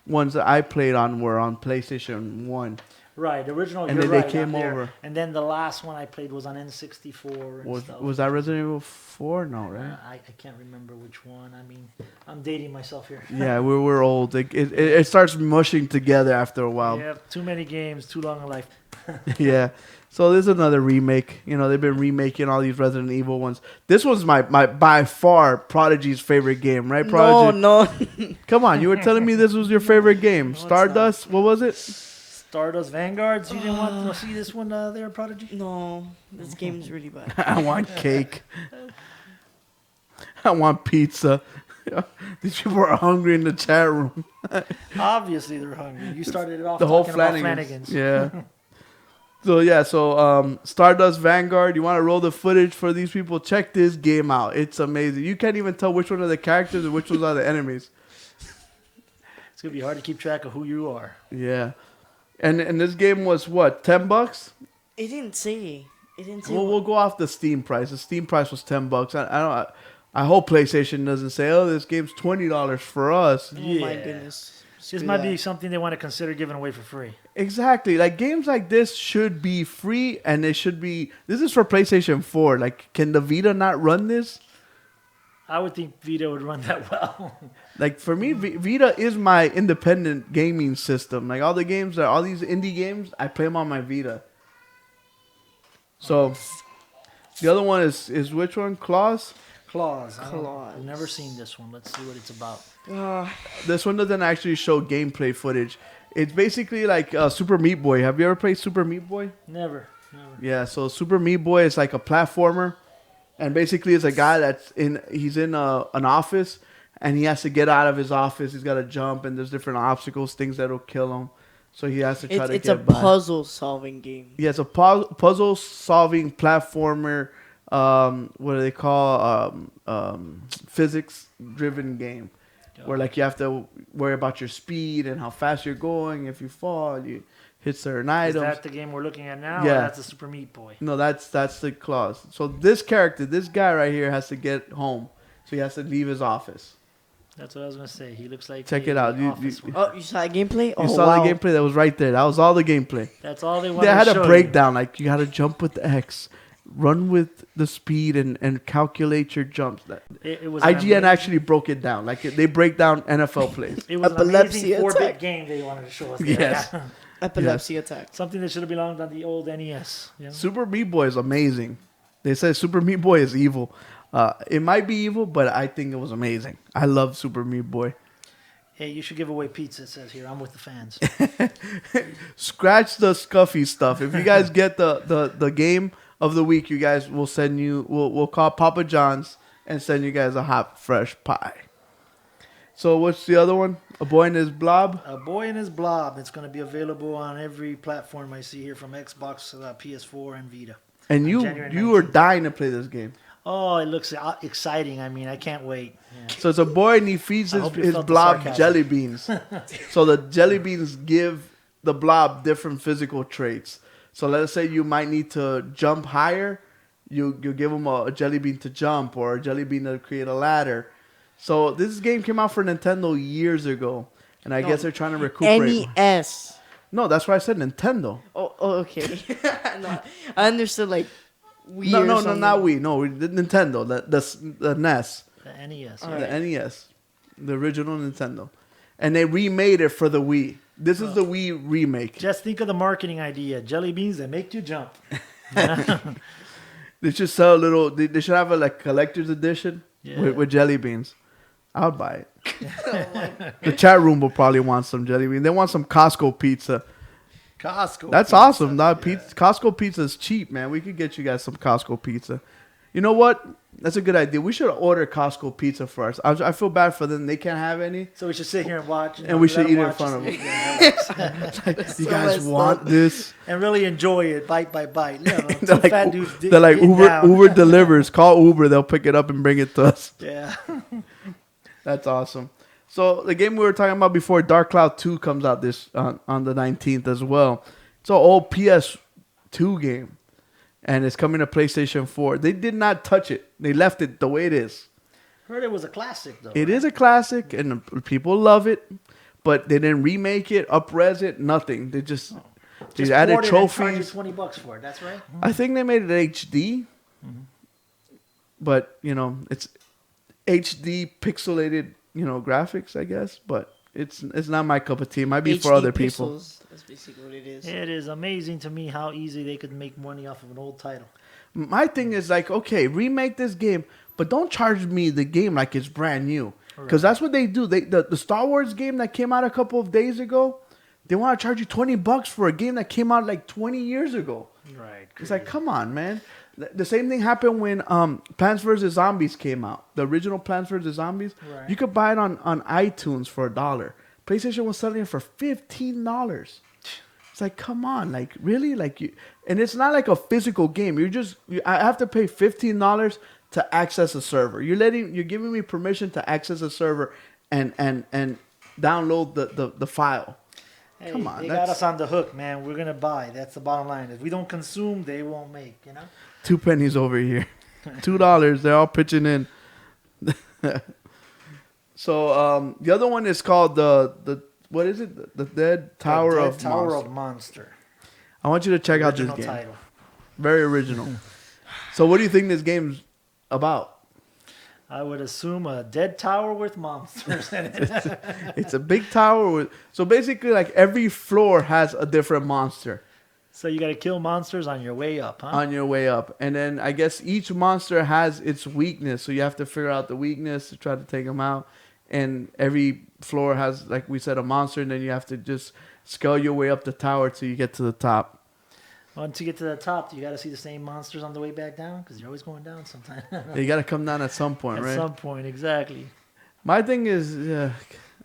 ones that I played on were on PlayStation 1. Right, the original. And you're then they right, came on there. over. And then the last one I played was on N64 and stuff. Was that Resident Evil 4? No, right? I can't remember which one. I mean, I'm dating myself here. Yeah, we're old. It starts mushing together after a while. Yeah, too many games, too long a life. Yeah. So there's another remake. They've been remaking all these Resident Evil ones. This was my by far Prodigy's favorite game, right, Prodigy? No. Come on, you were telling me this was your favorite game. it's Stardust, what was it? Stardust Vanguards. You didn't want to see this one there, Prodigy? No, this game is really bad. I want cake. I want pizza. These people are hungry in the chat room. Obviously, they're hungry. You started it off The whole talking about Flanagan's. Flanagan's. Yeah. So Stardust Vanguard, you want to roll the footage for these people? Check this game out. It's amazing. You can't even tell which one are the characters and which ones are the enemies. It's gonna be hard to keep track of who you are. Yeah. And this game was what, $10? It didn't say. It didn't say. We'll go off the Steam price. The Steam price was $10. I hope PlayStation doesn't say, "Oh, this game's $20 for us." Oh my goodness. This might be something they want to consider giving away for free. Exactly. Like games like this should be free, and it should be. This is for PlayStation 4. Like, can the Vita not run this? I would think Vita would run that well. Like for me, Vita is my independent gaming system. Like all these indie games, I play them on my Vita. So the other one is which one? Claws? Claws. I've never seen this one. Let's see what it's about. This one doesn't actually show gameplay footage. It's basically like Super Meat Boy. Have you ever played Super Meat Boy? Never. Yeah, so Super Meat Boy is like a platformer. And basically it's a guy he's in an office, and he has to get out of his office. He's got to jump, and there's different obstacles, things that'll kill him. So he has to try to get by. It's a puzzle-solving game. Yeah, it's a puzzle-solving platformer. What do they call physics-driven game, where like you have to worry about your speed and how fast you're going. If you fall, you hit certain items. Is that the game we're looking at now? Yeah. Or that's the Super Meat Boy. No, that's the clause. So this guy right here, has to get home. So he has to leave his office. That's what I was gonna say. He looks like. Check it out. You saw the gameplay? You saw the gameplay that was right there. That was all the gameplay. That's all they wanted. They had to show a breakdown. Like you got to jump with the X, run with the speed, and calculate your jumps. It was IGN actually broke it down. Like they break down NFL plays. It was Epilepsy an amazing 4-bit attack. game they wanted to show us. Yes. Epilepsy attack. Something that should have belonged on the old NES. You know? Super Meat Boy is amazing. They say Super Meat Boy is evil. It might be evil, but I think it was amazing. I love Super Meat Boy. Hey, you should give away pizza. It says here. I'm with the fans. Scratch the scuffy stuff. If you guys get the game of the week, you guys will send you. We'll call Papa John's and send you guys a hot fresh pie. So what's the other one? A Boy and His Blob? A Boy and His Blob. It's going to be available on every platform I see here, from Xbox, PS4, and Vita. And you were dying to play this game. Oh, it looks exciting. I mean, I can't wait. Yeah. So it's a boy, and he feeds his blob jelly beans. So the jelly beans give the blob different physical traits. So let's say you might need to jump higher. You give him a jelly bean to jump, or a jelly bean to create a ladder. So this game came out for Nintendo years ago, and I guess they're trying to recuperate. NES. No, that's why I said Nintendo. Oh okay. No, I understood like Wii. No, or something. not Wii. No, the Nintendo, the NES, The NES. the NES, the original Nintendo, and they remade it for the Wii. This is the Wii remake. Just think of the marketing idea: jelly beans that make you jump. They should sell a little. They should have a like collector's edition with jelly beans. I would buy it. The chat room will probably want some jelly beans. They want some Costco pizza. Costco. That's awesome. Costco pizza is cheap, man. We could get you guys some Costco pizza. You know what? That's a good idea. We should order Costco pizza for us. I feel bad for them. They can't have any. So we should sit here and watch. And we should eat it in front of them. You guys want this? And really enjoy it, bite by bite. You know, they're like Uber delivers. Call Uber. They'll pick it up and bring it to us. Yeah. That's awesome. So the game we were talking about before, Dark Cloud 2, comes out on the 19th as well. It's an old PS2 game, and it's coming to PlayStation 4. They did not touch it. They left it the way it is. Heard it was a classic, though. It is a classic, and people love it, but they didn't remake it, up-res it, nothing. They just added trophies. $20 for it. That's right. I think they made it HD, but it's HD pixelated, graphics, I guess, but it's not my cup of tea. It might be for other people. That's basically what it is. It is amazing to me how easy they could make money off of an old title. My thing is like, okay, remake this game, but don't charge me the game like it's brand new, because that's what they do. The Star Wars game that came out a couple of days ago, they want to charge you $20 for a game that came out like 20 years ago. Right. It's like, come on, man. The same thing happened when Plants vs. Zombies came out. The original Plants vs. Zombies. Right. You could buy it on iTunes for $1. PlayStation was selling it for $15. It's like, come on, like really, and it's not like a physical game. I have to pay $15 to access a server. You're giving me permission to access a server and download the file. Hey, Come on, they got us on the hook, man. We're gonna buy. That's the bottom line. If we don't consume, they won't make. 2 pennies over here, $2. They're all pitching in. So the other one is called the what is it? The Dead Tower of Tower Monster. of Monster. I want you to check out this Original game. title. Very original. So what do you think this game's about? I would assume a dead tower with monsters in it. It's a big tower with. So basically, like every floor has a different monster So you got to kill monsters on your way up, huh? on your way up, and then I guess each monster has its weakness. So you have to figure out the weakness to try to take them out. And every floor has, like we said, a monster, and then you have to just scale your way up the tower till you get to the top. Once you get to the top, you got to see the same monsters on the way back down because you're always going down sometime. You got to come down at some point, At right? some point, exactly. My thing is,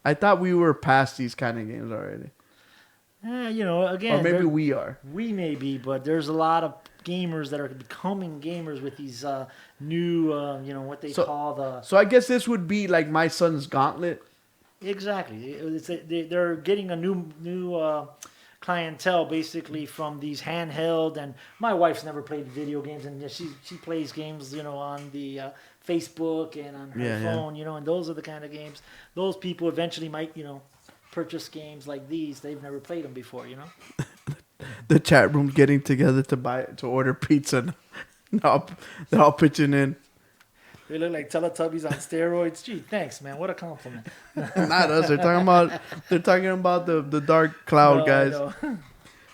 I thought we were past these kind of games already. Again, Or maybe we are. We may be, but there's a lot of gamers that are becoming gamers with these new, what they call the... So I guess this would be like my son's Gauntlet. Exactly. They're getting a new clientele basically from these handheld, and my wife's never played video games, and she plays games, on the Facebook and on her phone, and those are the kind of games. Those people eventually might, purchase games like these. They've never played them before, The chat room getting together to order pizza. They're all pitching in. They look like Teletubbies on steroids. Gee, thanks, man. What a compliment. Not us. They're talking about the Dark Cloud No,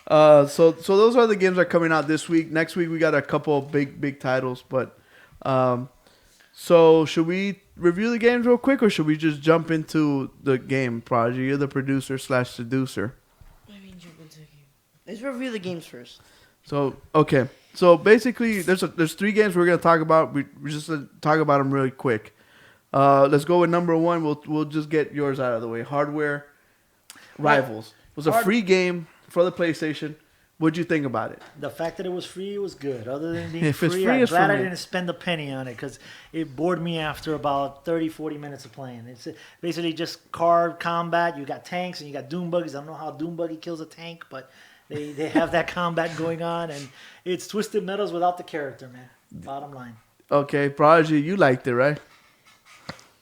guys. So those are the games that are coming out this week. Next week we got a couple of big titles, but so should we review the games real quick, or should we just jump into the game? Prodigy, you're the producer / seducer. I mean, jump into the game. Let's review the games first. So okay, so basically there's 3 games we're gonna talk about. We just talk about them really quick. Let's go with number 1. We'll just get yours out of the way. Hardware Rivals. It was a free game for the PlayStation. What'd you think about it? The fact that it was free was good. Other than being If it's free, free, I'm it's glad for I me. didn't spend a penny on it because it bored me after about 30, 40 minutes of playing. It's basically just car combat. You got tanks and you got doom buggies. I don't know how doom buggy kills a tank, but they have that combat going on, and it's Twisted Metals without the character, man. Bottom line. Okay, Prodigy, you liked it, right?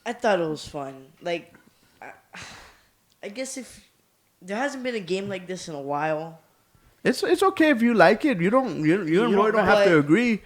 I thought it was fun. Like, I guess if there hasn't been a game like this in a while. It's okay if you like it. You and Roy don't have to agree.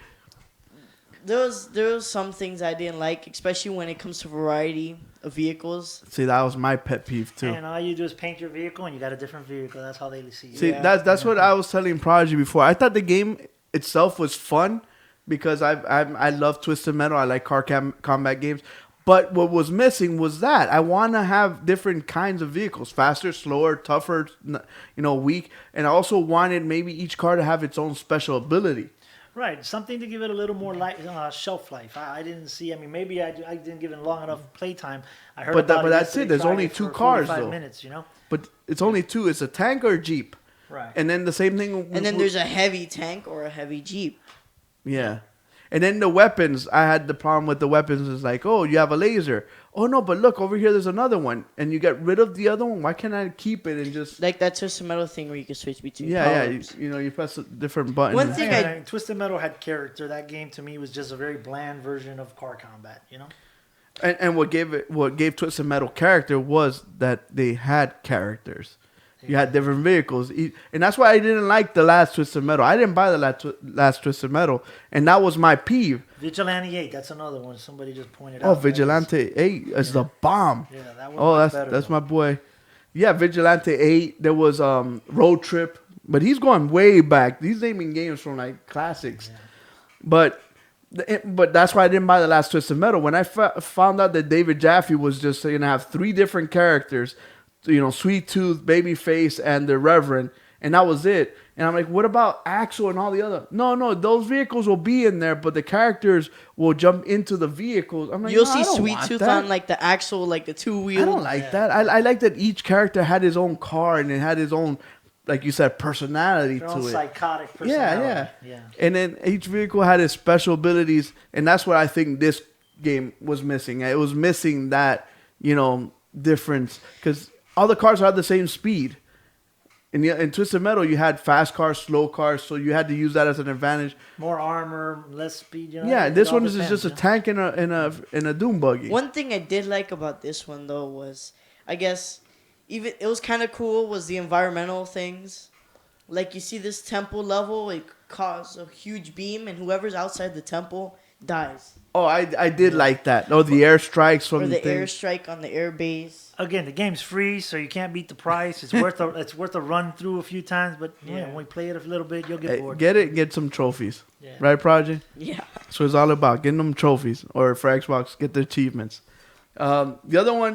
There was some things I didn't like, especially when it comes to variety of vehicles. See, that was my pet peeve too. And all you do is paint your vehicle, and you got a different vehicle. That's how they see you. See, that's what I was telling Prodigy before. I thought the game itself was fun because I love Twisted Metal. I like car combat games. But what was missing was that I want to have different kinds of vehicles, faster, slower, tougher, weak. And I also wanted maybe each car to have its own special ability. Right, something to give it a little more shelf life. I didn't see. I mean, maybe I didn't give it long enough playtime. I heard about but it that's yesterday, it. There's only Friday 2 for cars 45 though. minutes, But it's only 2. It's a tank or a Jeep. Right. And then the same thing. And then there's a heavy tank or a heavy Jeep. Yeah. And then the weapons, I had the problem with the weapons. Is like, oh, you have a laser. Oh, no, but look, over here there's another one. And you get rid of the other one. Why can't I keep it and just... Like that Twisted Metal thing where you can switch between Yeah, powers. you press a different button. One thing I mean, Twisted Metal had character. That game to me was just a very bland version of car combat. And what gave Twisted Metal character was that they had characters. You had different vehicles. And that's why I didn't like the last Twisted Metal. I didn't buy the last Twisted Metal. And that was my peeve. Vigilante 8, that's another one. Somebody just pointed out. Oh, Vigilante 8 is the bomb. Yeah, that one. Oh, better, that's though. my boy. Yeah, Vigilante 8. There was Road Trip. But he's going way back. He's naming games from like classics. Yeah. But that's why I didn't buy the last Twisted Metal. When I found out that David Jaffe was just going to have 3 different characters, Sweet Tooth, Babyface, and the Reverend, and that was it. And I'm like, what about Axel and all the other? No, those vehicles will be in there, but the characters will jump into the vehicles. I'm like, You'll I see don't Sweet want Tooth that. on like the axle, like the 2-wheel. I don't like that. I like that each character had his own car and it had his own, like you said, personality Their to own it. psychotic personality. Yeah. And then each vehicle had its special abilities, and that's what I think this game was missing. It was missing that, difference. Because all the cars had the same speed. In Twisted Metal, you had fast cars, slow cars, so you had to use that as an advantage. More armor, less speed. Yeah, this one is just a tank in a Doom buggy. One thing I did like about this one though was, I guess, even it was kind of cool was the environmental things. Like you see this temple level, it caused a huge beam, and whoever's outside the temple dies. Oh, I did like that. Oh, the airstrikes from Or the thing. airstrike on the air base. Again, the game's free, so you can't beat the price. It's worth a run through a few times, but when we play it a little bit, you'll get bored. Get it, get some trophies. Yeah. Right, Prodigy? Yeah. So it's all about getting them trophies, or for Xbox, get the achievements. The other one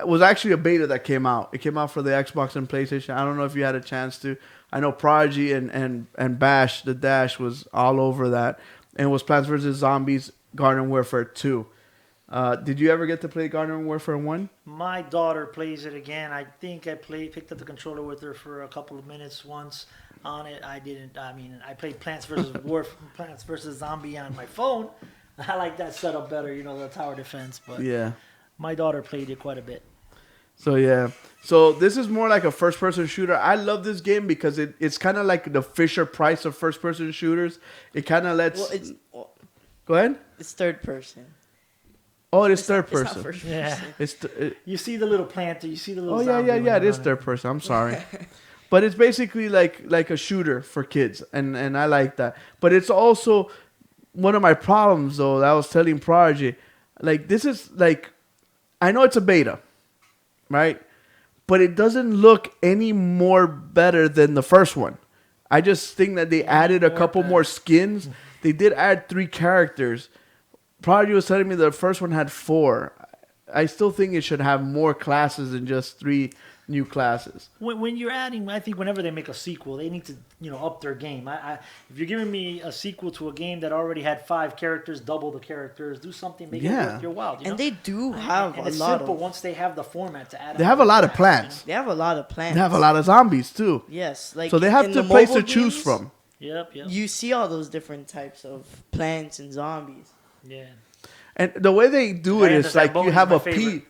was actually a beta that came out. It came out for the Xbox and PlayStation. I don't know if you had a chance to. I know Prodigy and Bash, the Dash, was all over that. And it was Plants vs. Zombies Garden Warfare 2. Did you ever get to play Garden Warfare 1? My daughter plays it again. I think I picked up the controller with her for a couple of minutes once on it. I didn't. I mean, I played Plants vs. Zombie on my phone. I like that setup better, the tower defense. But Yeah. my daughter played it quite a bit. So yeah. So this is more like a first-person shooter. I love this game because it's kind of like the Fisher Price of first-person shooters. It kind of lets. Go ahead. It's third person. Oh, it is third It's not person. first Yeah. person. You see the little planter. You see the little. Oh zombie when yeah. It you're is running. third person. I'm sorry, but it's basically like a shooter for kids, and I like that. But it's also one of my problems though. That I was telling Prodigy, like this is like, I know it's a beta, right? But it doesn't look any more better than the first one. I just think that they added a couple more skins. They did add 3 characters. Prodigy was telling me the first one had 4. I still think it should have more classes than just 3 new classes. When you're adding, I think whenever they make a sequel, they need to up their game. If you're giving me a sequel to a game that already had 5 characters, double the characters, do something, make it worth your while. And they do have and a it's lot simple of. once they have the format to add. They have a lot of plants. They have a lot of plans. They have a lot of zombies too. Yes, like So they have in to the place to mobile choose games, from. Yep. You see all those different types of plants and zombies. Yeah. And the way they do it Diana is like Zamboni you is have my a pea. favorite.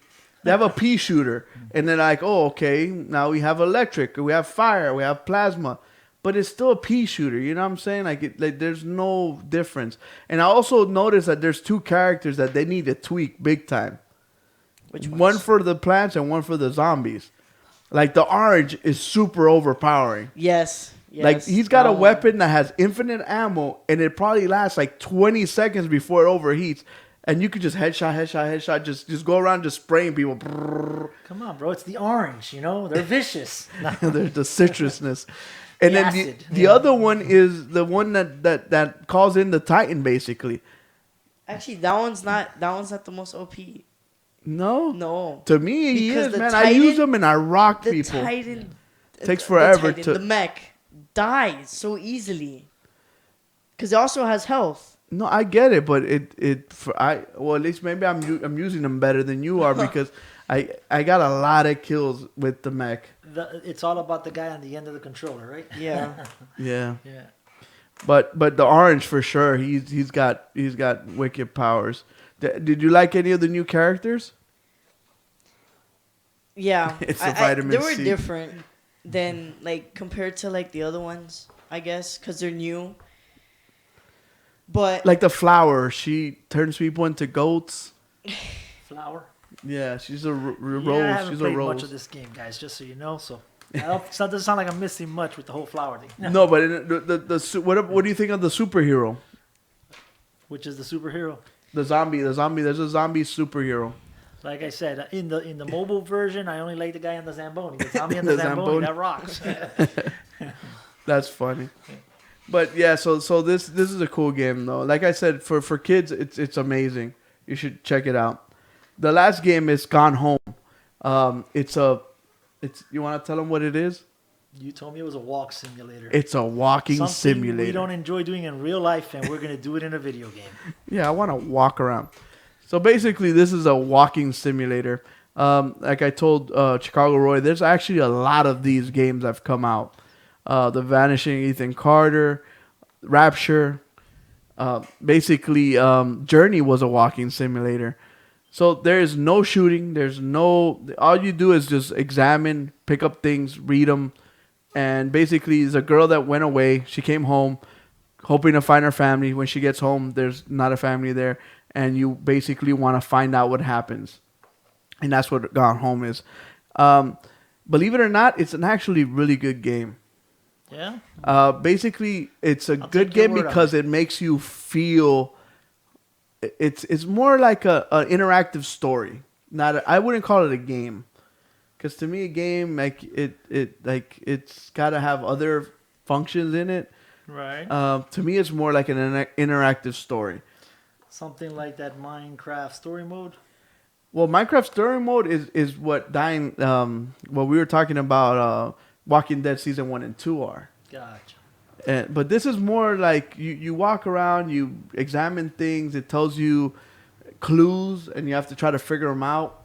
They have a pea shooter, and they're like, oh, okay, now we have electric, we have fire, we have plasma, but it's still a pea shooter. You know what I'm saying? Like there's no difference. And I also noticed that there's 2 characters that they need to tweak big time. Which one ones? for the plants and one for the zombies. Like the orange is super overpowering. Yes. Like he's got a weapon that has infinite ammo, and it probably lasts like 20 seconds before it overheats. And you could just headshot, just go around just spraying people. Come on, bro. It's the orange, They're vicious. There's the citrusness. And The then acid, the other one is the one that calls in the Titan, basically. Actually, that one's not the most OP. No? No. To me, he Because is, the man. I Titan- use them and I rock The people. Titan Takes forever the to... mech dies so easily. Because it also has health. No, I get it, but well, at least maybe I'm using them better than you are because I got a lot of kills with the mech. It's all about the guy on the end of the controller, right? Yeah. Yeah. Yeah. But the orange for sure, he's got wicked powers. Did you like any of the new characters? Yeah. It's the vitamin They were C. different than, like, compared to, like, the other ones, I guess, because they're new. But Like the flower, she turns people into goats. Flower. Yeah, she's a rose. Yeah, I haven't She's a played rose. much of this game, guys. Just so you know, so it doesn't sound like I'm missing much with the whole flower thing. No, but what do you think of the superhero? Which is the superhero? The zombie. There's a zombie superhero. Like I said, in the mobile version, I only like the guy on the Zamboni. The zombie on the Zamboni, that rocks. That's funny. But yeah, so this is a cool game though. Like I said, for kids, it's amazing. You should check it out. The last game is Gone Home. It's you want to tell them what it is? You told me it was a walk simulator. It's a walking Something simulator. we don't enjoy doing in real life, and we're gonna do it in a video game. Yeah, I want to walk around. So basically, this is a walking simulator. Like I told Chicago Roy, there's actually a lot of these games that have come out. The Vanishing Ethan Carter, Rapture. Basically, Journey was a walking simulator. So there is no shooting. There's no. All you do is just examine, pick up things, read them, and basically, it's a girl that went away. She came home, hoping to find her family. When she gets home, there's not a family there, and you basically want to find out what happens, and that's what Gone Home is. Believe it or not, it's an actually really good game. Yeah. Basically, it's a I'll good take your game word on because it makes you feel. It's more like a interactive story. I wouldn't call it a game, because to me a game like it's got to have other functions in it. Right. To me, it's more like an interactive story. Something like that Minecraft story mode. Well, Minecraft story mode is what what we were talking about. Walking Dead season 1 and 2 are. Gotcha. But this is more like you walk around, you examine things. It tells you clues, and you have to try to figure them out.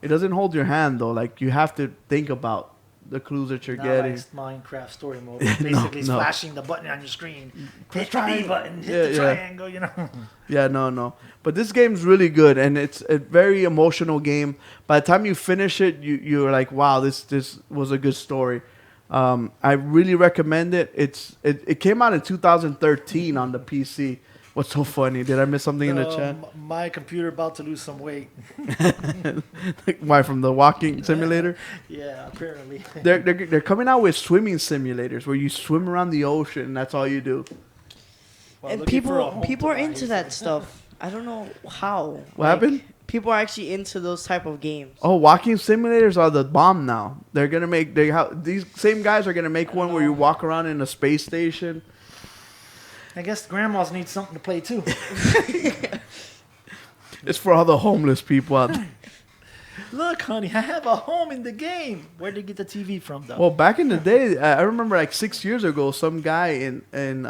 It doesn't hold your hand though. Like you have to think about the clues that you're Not getting. like Minecraft story mode. Basically, it's no. flashing the button on your screen. Press Hit the B triangle. button. Hit the Yeah. triangle. You know. Yeah, no. But this game's really good, and it's a very emotional game. By the time you finish it, you're like, wow, this was a good story. I really recommend it. It came out in 2013 on the PC. What's so funny? Did I miss something in the chat? My computer about to lose some weight. Why, from the walking simulator? Yeah, apparently. They're coming out with swimming simulators where you swim around the ocean and that's all you do. Well, And looking for a home people are device. into that stuff. I don't know how. What happened? People are actually into those type of games. Oh, walking simulators are the bomb now. They're gonna make these same guys are gonna make one where you walk around in a space station. I guess grandmas need something to play too. It's for all the homeless people out there. Look, honey, I have a home in the game. Where'd they get the TV from, though? Well, back in the day, I remember like 6 years ago, some guy in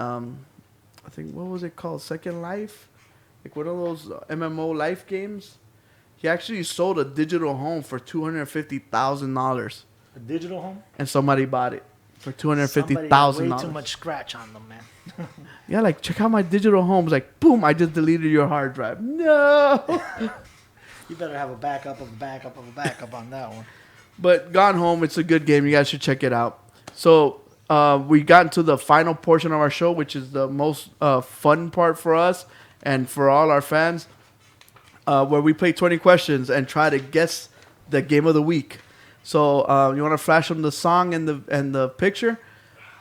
I think, what was it called, Second Life, like one of those MMO life games. He actually sold a digital home for $250,000, A digital home? and somebody bought it for Somebody got way too $250,000. much scratch on them, man. Yeah, like check out my digital homes. Like, boom, I just deleted your hard drive. No. You better have a backup of a backup of a backup on that one. But Gone Home, it's a good game. You guys should check it out. So we got into the final portion of our show, which is the most fun part for us and for all our fans, where we play 20 questions and try to guess the game of the week. So you want to flash them the song and the picture?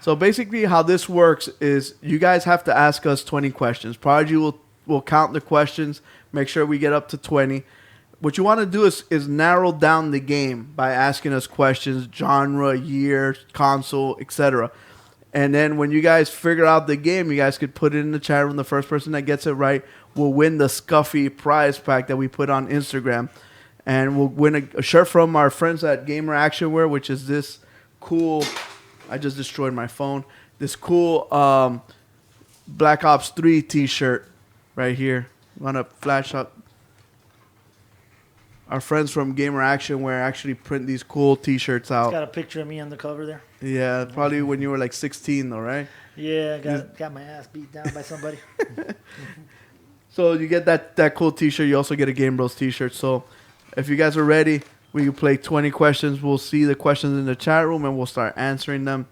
So basically how this works is you guys have to ask us 20 questions. Prodigy will count the questions, make sure we get up to 20. What you want to do is narrow down the game by asking us questions, genre, year, console, etc. And then when you guys figure out the game, you guys could put it in the chat room. The first person that gets it right will win the Scuffy prize pack that we put on Instagram. And we'll win a shirt from our friends at Gamer Actionwear, which is this cool... I just destroyed my phone. This cool Black Ops 3 t-shirt right here. Want to flash up? Our friends from Gamer Actionwear actually print these cool t-shirts It's out. got a picture of me on the cover there. Yeah, probably when you were like 16 though, right? Yeah, got my ass beat down by somebody. So you get that cool t-shirt. You also get a Gamebros t-shirt. So if you guys are ready, we can play 20 questions. We'll see the questions in the chat room and we'll start answering them.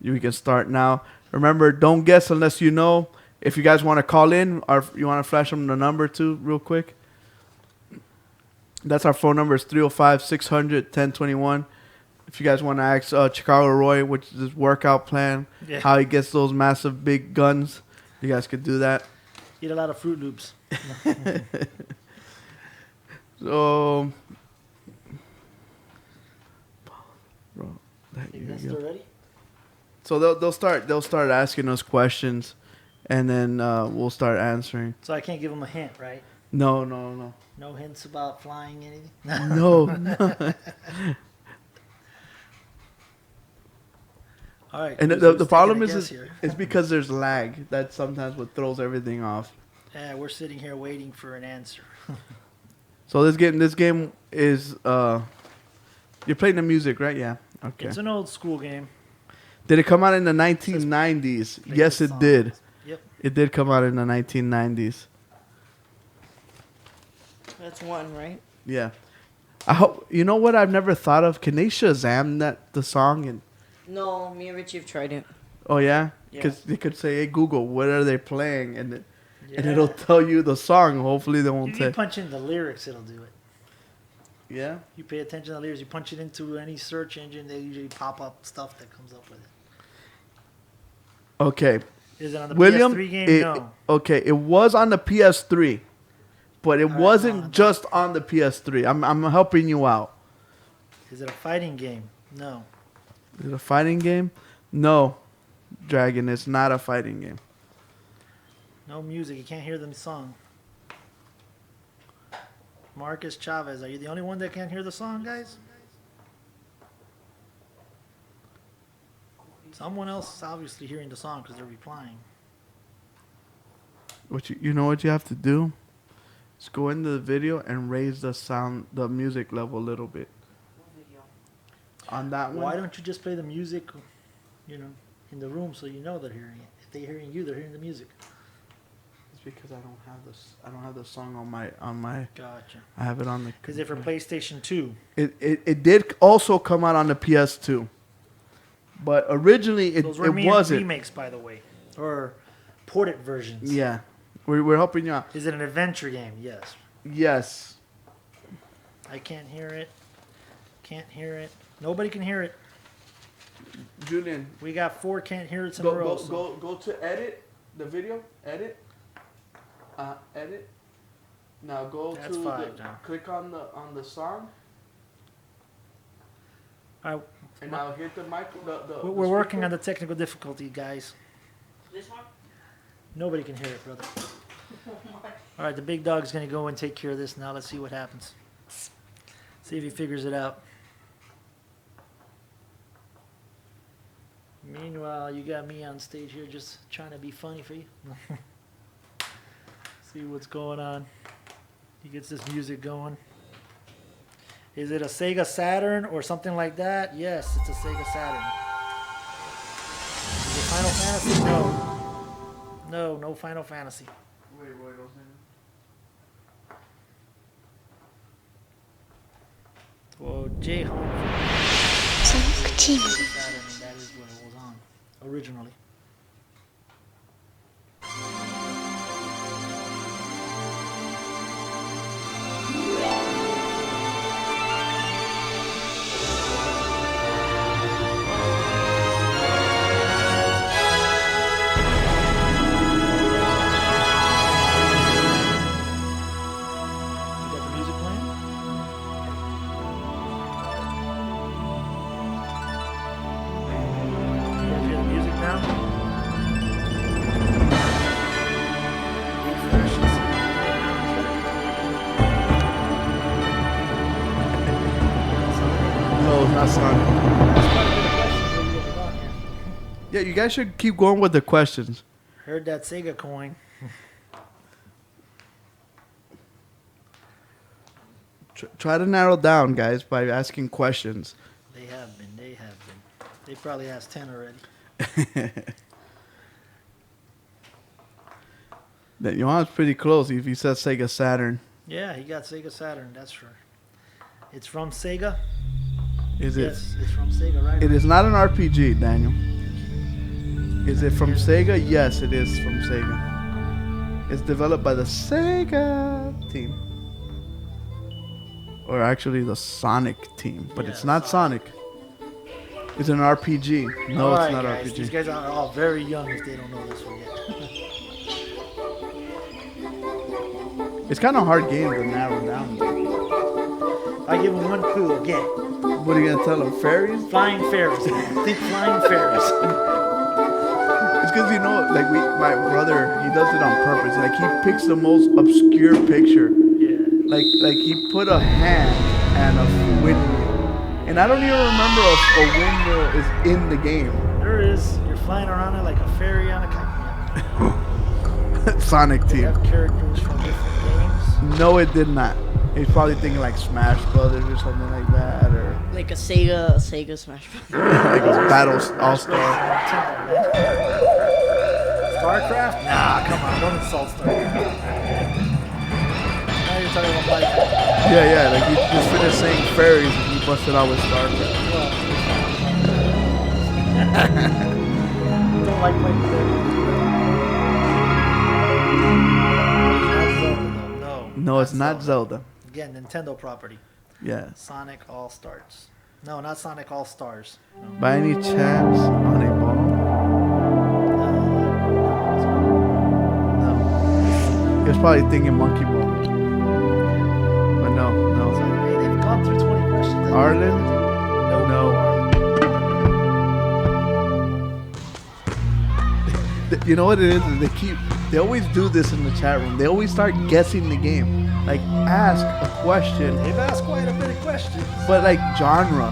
We can start now. Remember, don't guess unless you know. If you guys want to call in, or you want to flash them the number too real quick. That's our phone number. It's 305-600-1021. If you guys want to ask Chicago Roy, which is his workout plan, how he gets those massive big guns, you guys could do that. Eat a lot of Fruit Loops. So, You guys still ready? So they'll start asking us questions, and then we'll start answering. So I can't give them a hint, right? No. No hints about flying anything? No. All right. And who's the problem taking a is guess here? it's because there's lag. That's sometimes what throws everything off. Yeah, we're sitting here waiting for an answer. So this game is you're playing the music, right? Yeah. Okay. It's an old school game. Did it come out in the 1990s? Play Yes, the it did. Yep. It did come out in the 1990s. That's one, right? Yeah. I hope you know what I've never thought of. Can they Shazam the song and? No, me and Richie have tried it. Oh yeah, Yeah. because they could say, "Hey Google, what are they playing?" and Yeah. it'll tell you the song. Hopefully they If won't you say. punch in the lyrics, it'll do it. Yeah. You pay attention to the lyrics. You punch it into any search engine, they usually pop up stuff that comes up with it. Okay. Is it on the William. PS3 game? No. Okay, it was on the PS3, but it right, wasn't no. just on the PS3. I'm helping you out. Is it a fighting game? No. Is it a fighting game? No, Dragon. It's not a fighting game. No music. You can't hear the song. Marcus Chavez, are you the only one that can't hear the song, guys? Someone else is obviously hearing the song because they're replying. What you know what you have to do? Just go into the video and raise the music level a little bit. On that one. Why don't you just play the music, in the room so you know they're hearing it? If they're hearing you, they're hearing the music. It's because I don't have this. I don't have the song on my. Gotcha. I have it on the. Because they're for PlayStation 2. It did also come out on the PS2, but originally it Those were wasn't. remakes, by the way, or ported versions. Yeah, we're helping you out. Is it an adventure game? Yes. Yes. I can't hear it. Can't hear it. Nobody can hear it. Julian, We got 4 can't hear it in a row. so- go to edit the video. Edit. Edit. Now go That's to 5 now. click on the song All right, and now hit the mic. we're working on the technical difficulty, guys. This one? Nobody can hear it, brother. All right, the big dog's going to go and take care of this now. Let's see what happens. See if he figures it out. Meanwhile, you got me on stage here just trying to be funny for you. See what's going on. He gets this music going. Is it a Sega Saturn or something like that? Yes, it's a Sega Saturn. Is it Final Fantasy? No. No Final Fantasy. Wait, Well, J-Home. Team. Saturn, and that is what it was on originally. You got the music playing? You guys hear the music now? No, it's not Sonic. Yeah, you guys should keep going with the questions. Heard that Sega coin. Try to narrow down, guys, by asking questions. They have been. They probably asked 10 already. That Johan's pretty close if he says Sega Saturn. Yeah, he got Sega Saturn, that's sure. It's from Sega? Is it? Yes, it's from Sega, right? It is not an RPG, Daniel. Is it from Sega? Yes, it is from Sega. It's developed by the Sega team. Or actually the Sonic team, but Yeah, it's not Sonic. It's an RPG. No, All it's right, not guys, RPG. these guys are all very young if they don't know this one yet. It's kind of hard game to narrow down. I give them one clue again. What are you gonna tell them? Fairies? Flying fairies, man. Think flying fairies. It's because my brother, he does it on purpose. Like he picks the most obscure picture. Yeah. Like he put a hand and a windmill, and I don't even remember if a windmill is in the game. There is. You're flying around it like a fairy on a kite. Sonic They team. have characters from different games. No, it did not. He's probably thinking like Smash Brothers or something like that, or Like a Sega Smash Bros. like a Battle All Star. StarCraft? Nah, come on, don't insult StarCraft. Now you're talking about Yeah, like he just finished saying fairies and he busted out with StarCraft. Don't like playing with them. No, it's not Zelda. Again, Nintendo property. Yeah. Sonic All Stars. No, not Sonic All Stars. No. By any chance, on a ball? No. He was probably thinking Monkey Ball. But no. So, hey, they've gone through 20 questions. Arlen? No. You know what it is? They always do this in the chat room. They always start guessing the game. Like, ask a question. They've asked quite a bit of questions. But like genre,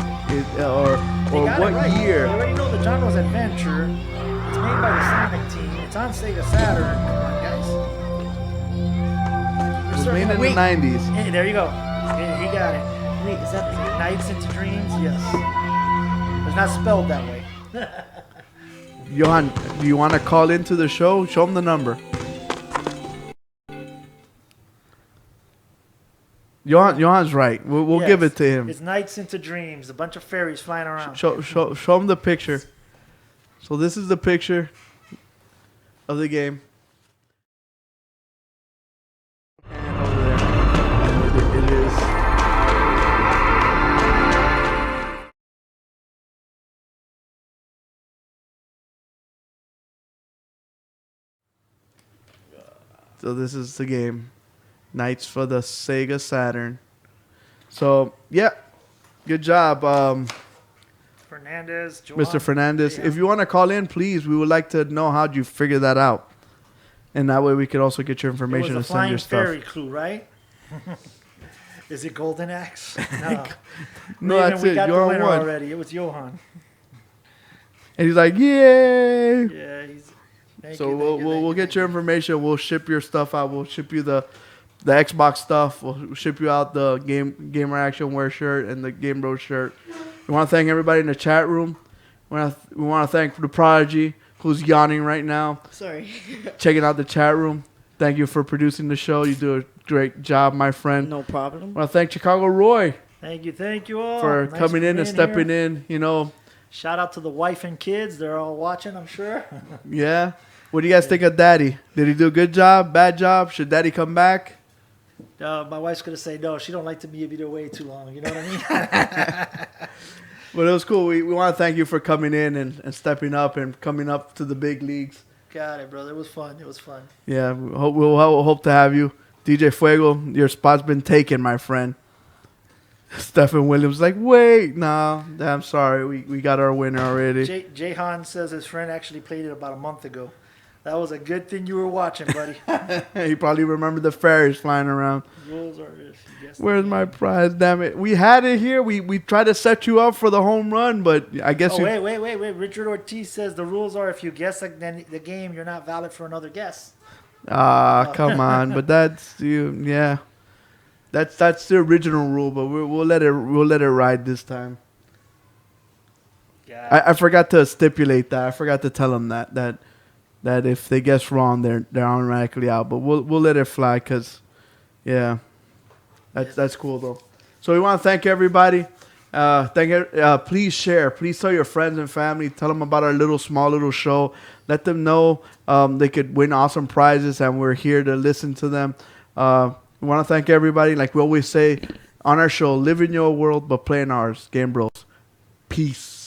or what year? You already know the genre's adventure. It's made by the Sonic team. It's on Sega Saturn. Come on, guys. It was made in the 90s. Hey, there you go. He got it. Wait, is that the Nights into Dreams? Yes. It's not spelled that way. Johan, do you want to call into the show? Show him the number. Johan's right. We'll Yes. give it to him. It's Nights into Dreams. A bunch of fairies flying around. Show him the picture. So this is the picture of the game. And over there, it is. So this is the game. Nights for the Sega Saturn. So, yeah. Good job, Fernandez, Joan. Mr. Fernandez. Yeah. If you want to call in, please, we would like to know how'd you figure that out. And that way we could also get your It information was and a send your flying stuff. fairy clue, right? Is it Golden Axe? No. No, Raven, that's we it. got the You're winner one. already. It was Johan. And he's like, yay! Yeah, he's. So we'll get your information. We'll ship your stuff out. We'll ship you the Xbox stuff. We'll ship you out the Gamer Action Wear shirt and the Gamebros shirt. We want to thank everybody in the chat room. We want to thank the Prodigy, who's yawning right now, Sorry. checking out the chat room. Thank you for producing the show. You do a great job, my friend. No problem. I want to thank Chicago Roy Thank you all for Nice coming in and being stepping here. in. You know, Shout out to the wife and kids. They're all watching, I'm sure. yeah. What do you guys think of Daddy? Did he do a good job, bad job? Should Daddy come back? My wife's gonna say no. She don't like to be away too long. You know what I mean? But it was cool. We want to thank you for coming in and stepping up and coming up to the big leagues. Got it, brother. It was fun. Yeah, we'll hope to have you. DJ Fuego, your spot's been taken, my friend. Stephen Williams like, wait, no, I'm sorry. We got our winner already. Jahan says his friend actually played it about a month ago. That was a good thing you were watching, buddy. He probably remembered the fairies flying around. Rules are this. Yes, Where's my prize? Damn it. We had it here. We tried to set you up for the home run, but I guess wait. Richard Ortiz says the rules are if you guess the game, you're not valid for another guess. Come on. But that's yeah. That's the original rule, but we'll let it ride this time. Yeah. I forgot to stipulate that. I forgot to tell them that if they guess wrong, they're automatically out. But we'll let it fly because, yeah, that's cool though. So we want to thank everybody. Please share. Please tell your friends and family. Tell them about our small little show. Let them know they could win awesome prizes, and we're here to listen to them. We want to thank everybody. Like we always say on our show, live in your world, but play in ours. Game Bros. Peace.